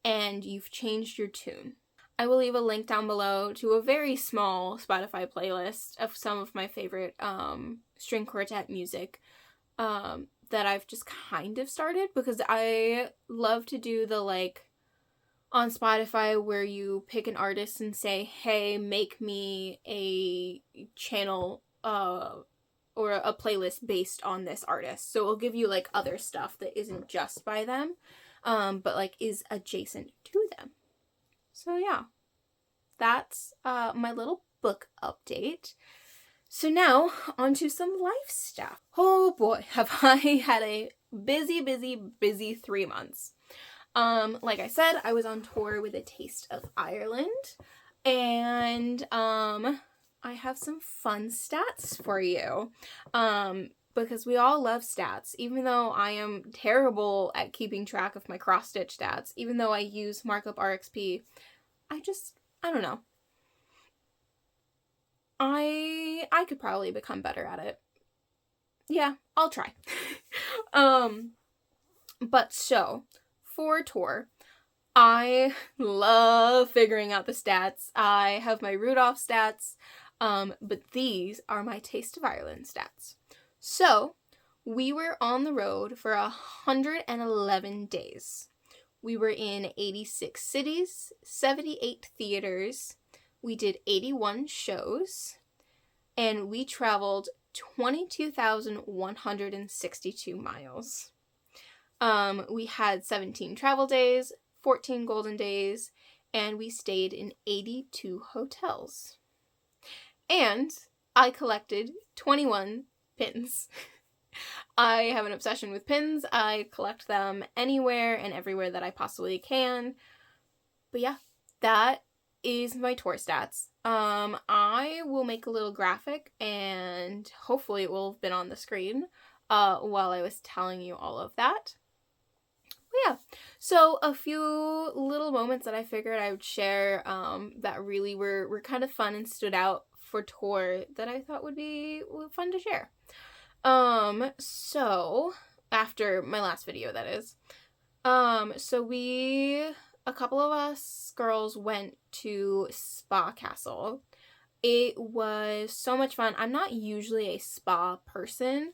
and You've Changed Your Tune. I will leave a link down below to a very small Spotify playlist of some of my favorite string quartet music that I've just kind of started, because I love to do the like on Spotify where you pick an artist and say, hey, make me a channel or a playlist based on this artist. So it'll give you like other stuff that isn't just by them, but like is adjacent to them. So yeah, that's my little book update. So now on to some life stuff. Oh boy, have I had a busy 3 months. Like I said, I was on tour with A Taste of Ireland, and I have some fun stats for you, because we all love stats. Even though I am terrible at keeping track of my cross-stitch stats, even though I use Markup RXP, I don't know. I could probably become better at it. Yeah, I'll try. But so, for tour, I love figuring out the stats. I have my Rudolph stats, but these are my Taste of Ireland stats. So, we were on the road for 111 days. We were in 86 cities, 78 theaters, we did 81 shows, and we traveled 22,162 miles. We had 17 travel days, 14 golden days, and we stayed in 82 hotels. And I collected 21 pins. I have an obsession with pins. I collect them anywhere and everywhere that I possibly can. But yeah, that is my tour stats. I will make a little graphic, and hopefully it will have been on the screen while I was telling you all of that. But yeah, so a few little moments that I figured I would share that really were kind of fun and stood out for tour that I thought would be fun to share. So after my last video, that is. So a couple of us girls went to Spa Castle. It was so much fun. I'm not usually a spa person,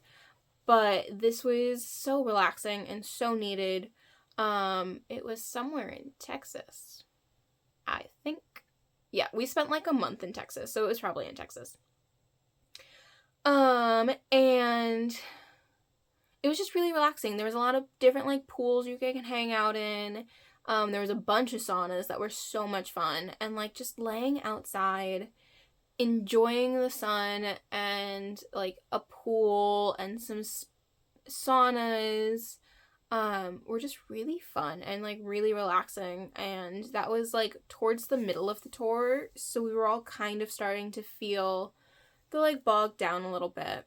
but this was so relaxing and so needed. It was somewhere in Texas, I think. Yeah, we spent like a month in Texas, so it was probably in Texas. And it was just really relaxing. There was a lot of different like pools you can hang out in. There was a bunch of saunas that were so much fun, and like just laying outside, enjoying the sun and like a pool and some saunas were just really fun and like really relaxing. And that was like towards the middle of the tour, so we were all kind of starting to feel the like bogged down a little bit.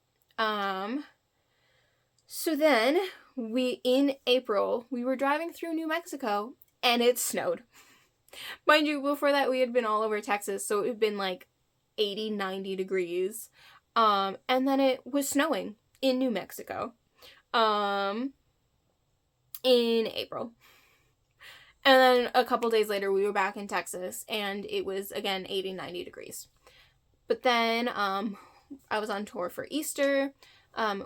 So then in April we were driving through New Mexico and it snowed. Mind you, before that we had been all over Texas, so it had been like 80-90 degrees, and then it was snowing in New Mexico in April. And then a couple days later we were back in Texas and it was again 80-90 degrees. But then I was on tour for Easter.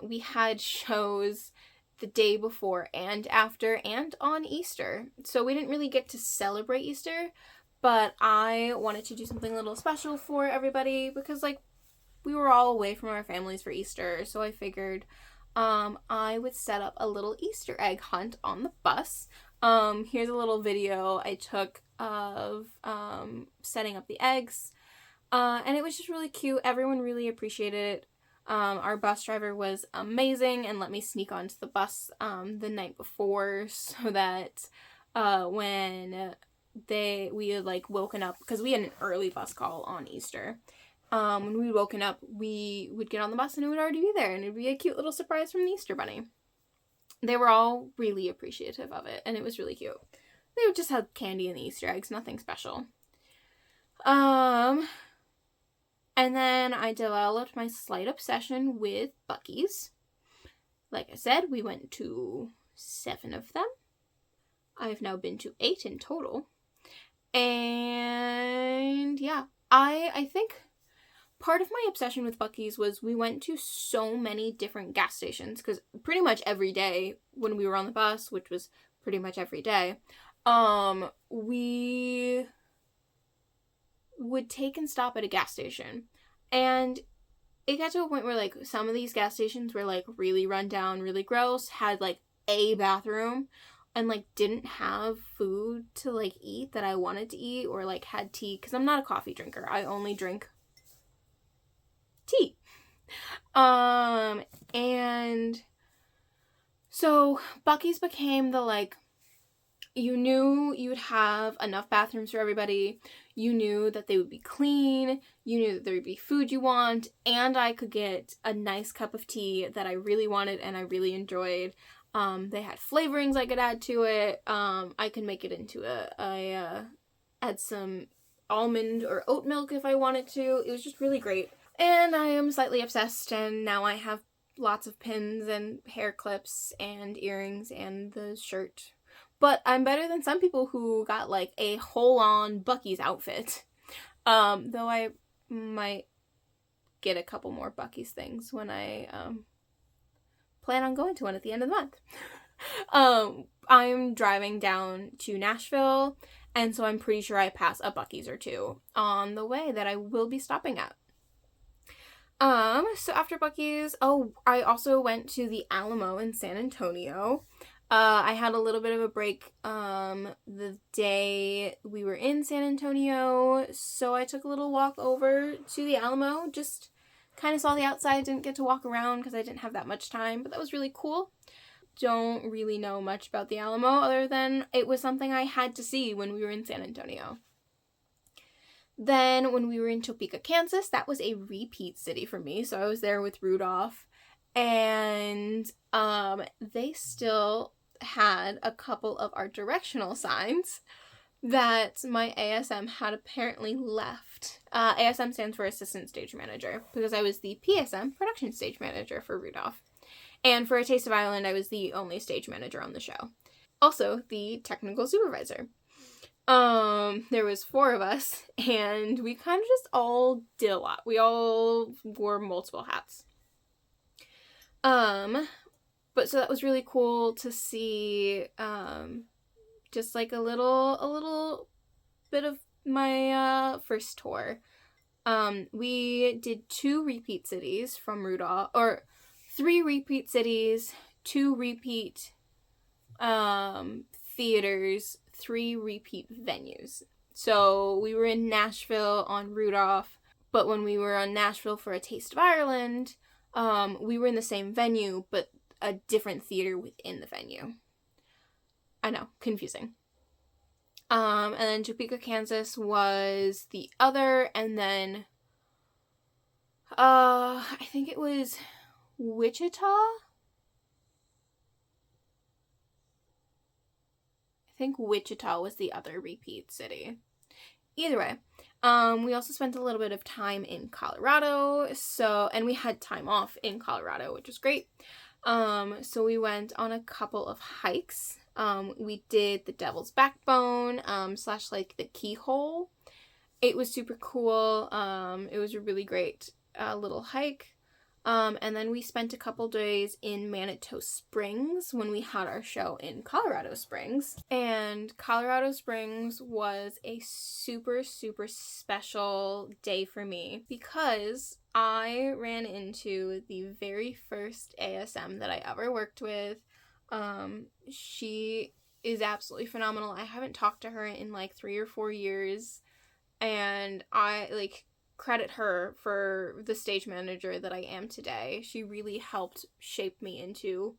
We had shows the day before and after and on Easter, so we didn't really get to celebrate Easter, but I wanted to do something a little special for everybody because like we were all away from our families for Easter, so I figured I would set up a little Easter egg hunt on the bus. Here's a little video I took of setting up the eggs, and it was just really cute. Everyone really appreciated it. Our bus driver was amazing and let me sneak onto the bus the night before so that when we had like woken up, because we had an early bus call on Easter. When we'd woken up, we would get on the bus and it would already be there and it'd be a cute little surprise from the Easter Bunny. They were all really appreciative of it and it was really cute. They would just have candy and the Easter eggs, nothing special. And then I developed my slight obsession with Buc-ee's. Like I said, we went to 7 of them. I've now been to 8 in total. And yeah, I think part of my obsession with Buc-ee's was we went to so many different gas stations, because pretty much every day when we were on the bus, which was pretty much every day, we would take and stop at a gas station. And it got to a point where like some of these gas stations were like really run down, really gross, had like a bathroom, and like didn't have food to like eat that I wanted to eat, or like had tea, because I'm not a coffee drinker. I only drink tea. And so Buc-ee's became the like, you knew you'd have enough bathrooms for everybody, you knew that they would be clean, you knew that there would be food you want, and I could get a nice cup of tea that I really wanted and I really enjoyed. They had flavorings I could add to it. I could make it into add some almond or oat milk if I wanted to. It was just really great. And I am slightly obsessed, and now I have lots of pins and hair clips and earrings and the shirt. But I'm better than some people who got like a whole-on Buc-ee's outfit. Though I might get a couple more Buc-ee's things when I plan on going to one at the end of the month. I'm driving down to Nashville, and so I'm pretty sure I pass a Buc-ee's or two on the way that I will be stopping at. So after Buc-ee's, I also went to the Alamo in San Antonio. I had a little bit of a break the day we were in San Antonio, so I took a little walk over to the Alamo, just kind of saw the outside, didn't get to walk around because I didn't have that much time, but that was really cool. Don't really know much about the Alamo other than it was something I had to see when we were in San Antonio. Then when we were in Topeka, Kansas, that was a repeat city for me, so I was there with Rudolph, and they still had a couple of art directional signs that my ASM had apparently left. ASM stands for Assistant Stage Manager, because I was the PSM, Production Stage Manager, for Rudolph. And for A Taste of Ireland, I was the only stage manager on the show. Also, the technical supervisor. There was 4 of us, and we kind of just all did a lot. We all wore multiple hats. But so that was really cool to see, just like a little bit of my, first tour. We did 2 repeat cities from Rudolph, or 3 repeat cities, 2 repeat, theaters, 3 repeat venues. So we were in Nashville on Rudolph, but when we were on Nashville for A Taste of Ireland, we were in the same venue, but a different theater within the venue. I know, confusing. And then Topeka, Kansas was the other, and then I think it was Wichita? I think Wichita was the other repeat city. Either way, we also spent a little bit of time in Colorado, and we had time off in Colorado, which was great. So we went on a couple of hikes. We did the Devil's Backbone, / like the Keyhole. It was super cool. It was a really great little hike. And then we spent a couple days in Manitou Springs when we had our show in Colorado Springs. And Colorado Springs was a super, super special day for me because I ran into the very first ASM that I ever worked with. She is absolutely phenomenal. I haven't talked to her in like 3 or 4 years, and I credit her for the stage manager that I am today. She really helped shape me into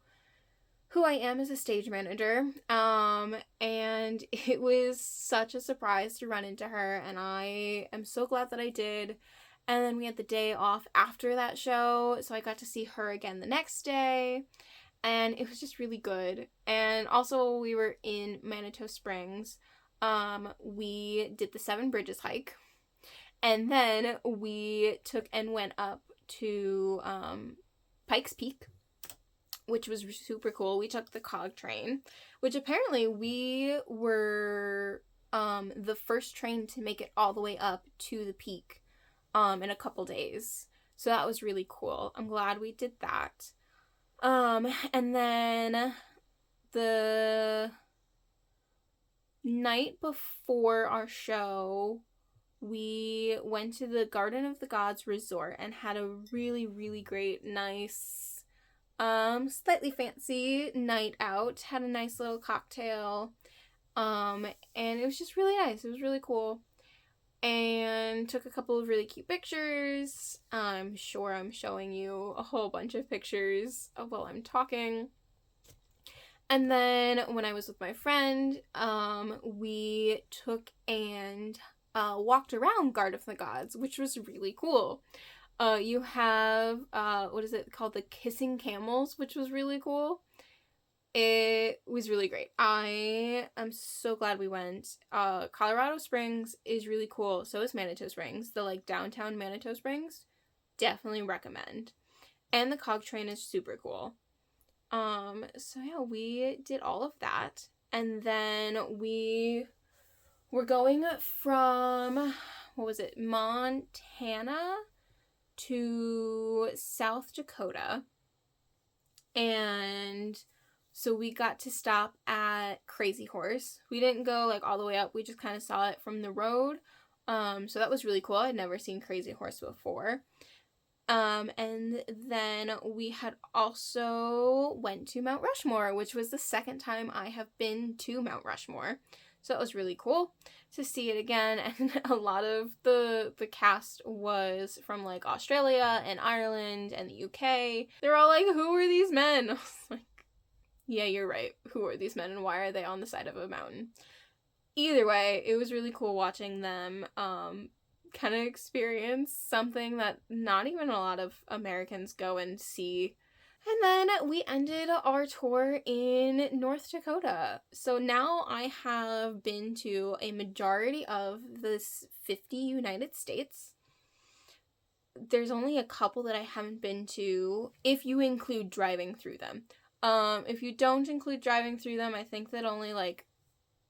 who I am as a stage manager. And it was such a surprise to run into her, and I am so glad that I did. And then we had the day off after that show, so I got to see her again the next day, and it was just really good. And also, we were in Manitou Springs. We did the 7 Bridges hike. And then we took and went up to Pikes Peak, which was super cool. We took the cog train, which apparently we were the first train to make it all the way up to the peak in a couple days. So that was really cool. I'm glad we did that. And then the night before our show, we went to the Garden of the Gods resort and had a really, really great, nice, slightly fancy night out. Had a nice little cocktail, and it was just really nice. It was really cool. And took a couple of really cute pictures. I'm sure I'm showing you a whole bunch of pictures while I'm talking. And then when I was with my friend, we took and walked around Garden of the Gods, which was really cool. You have, what is it called? The Kissing Camels, which was really cool. It was really great. I am so glad we went. Colorado Springs is really cool. So is Manitou Springs. The downtown Manitou Springs. Definitely recommend. And the cog train is super cool. So yeah, we did all of that. And then we were going from, Montana to South Dakota. And so we got to stop at Crazy Horse. We didn't go all the way up. We just kind of saw it from the road. So that was really cool. I'd never seen Crazy Horse before. And then we had also went to Mount Rushmore, which was the second time I have been to Mount Rushmore. So it was really cool to see it again. And a lot of the cast was from Australia and Ireland and the UK. They're all like, who are these men? I was like, yeah, you're right. Who are these men and why are they on the side of a mountain? Either way, it was really cool watching them kind of experience something that not even a lot of Americans go and see. And then we ended our tour in North Dakota. So now I have been to a majority of the 50 United States. There's only a couple that I haven't been to, if you include driving through them. If you don't include driving through them, I think that only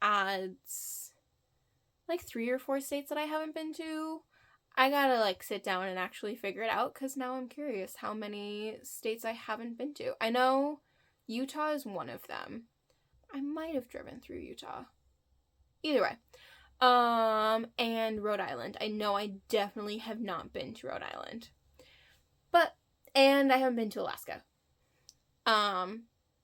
adds 3 or 4 states that I haven't been to. I gotta sit down and actually figure it out, because now I'm curious how many states I haven't been to. I know Utah is one of them. I might have driven through Utah. Either way. And Rhode Island. I know I definitely have not been to Rhode Island. And I haven't been to Alaska.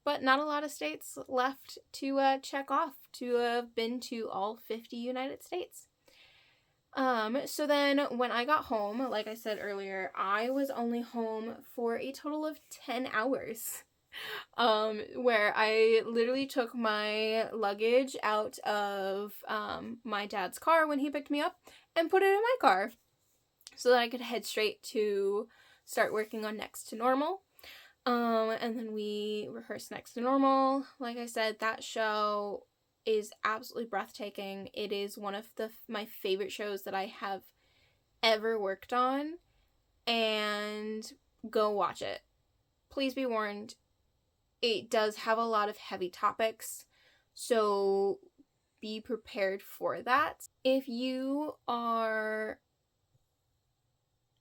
but not a lot of states left to check off to have been to all 50 United States. So then when I got home, like I said earlier, I was only home for a total of 10 hours. Where I literally took my luggage out of my dad's car when he picked me up and put it in my car so that I could head straight to start working on Next to Normal. And then we rehearsed Next to Normal. Like I said, that show is absolutely breathtaking. It is one of my favorite shows that I have ever worked on, and go watch it. Please be warned, it does have a lot of heavy topics, so be prepared for that. If you are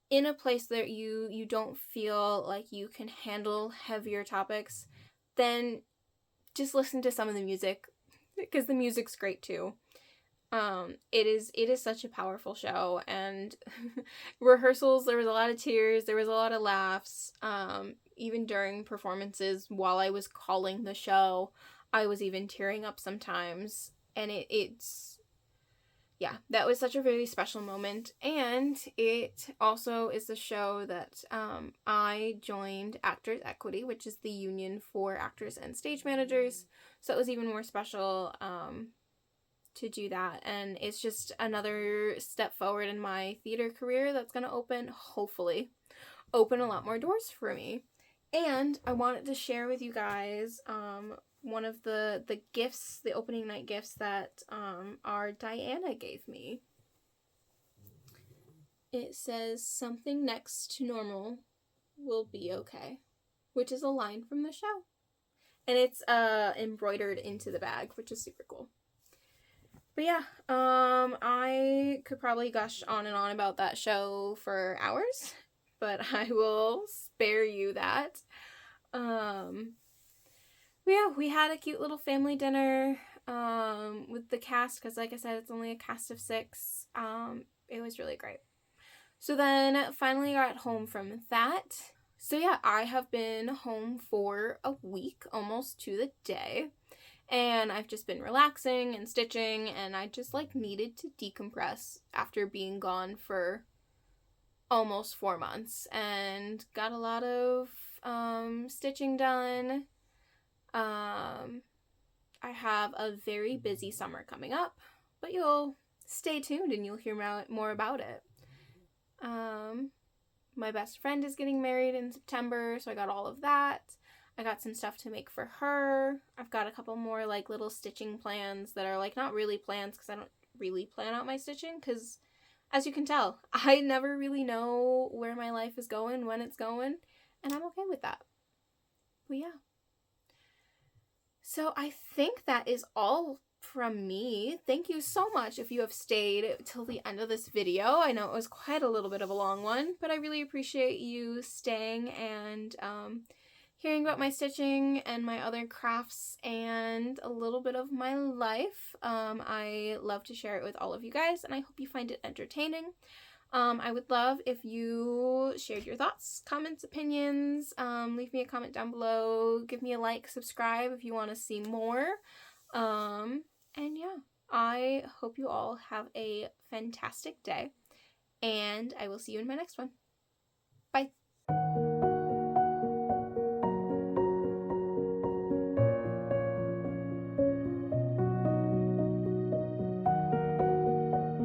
in a place that you don't feel like you can handle heavier topics, then just listen to some of the music, because the music's great too. It is such a powerful show, and rehearsals, there was a lot of tears, there was a lot of laughs, even during performances while I was calling the show, I was even tearing up sometimes, and it's yeah, that was such a very special moment. And it also is the show that I joined Actors Equity, which is the union for actors and stage managers, so it was even more special to do that, and it's just another step forward in my theater career that's going to hopefully open a lot more doors for me. And I wanted to share with you guys one of the gifts, the opening night gifts that our Diana gave me. It says, "Something next to normal will be okay," which is a line from the show. And it's embroidered into the bag, which is super cool. But yeah, I could probably gush on and on about that show for hours, but I will spare you that. Yeah, we had a cute little family dinner with the cast, because like I said, it's only a cast of 6. It was really great. So then finally got home from that. So yeah, I have been home for a week, almost to the day. And I've just been relaxing and stitching, and I just needed to decompress after being gone for almost 4 months, and got a lot of stitching done. I have a very busy summer coming up, but you'll stay tuned and you'll hear more about it. My best friend is getting married in September, so I got all of that. I got some stuff to make for her. I've got a couple more little stitching plans that are not really plans, because I don't really plan out my stitching, because as you can tell, I never really know where my life is going, when it's going, and I'm okay with that. But yeah. So I think that is all from me. Thank you so much if you have stayed till the end of this video. I know it was quite a little bit of a long one, but I really appreciate you staying and hearing about my stitching and my other crafts and a little bit of my life. I love to share it with all of you guys, and I hope you find it entertaining. I would love if you shared your thoughts, comments, opinions. Leave me a comment down below. Give me a like, subscribe if you want to see more. And yeah, I hope you all have a fantastic day, and I will see you in my next one. Bye.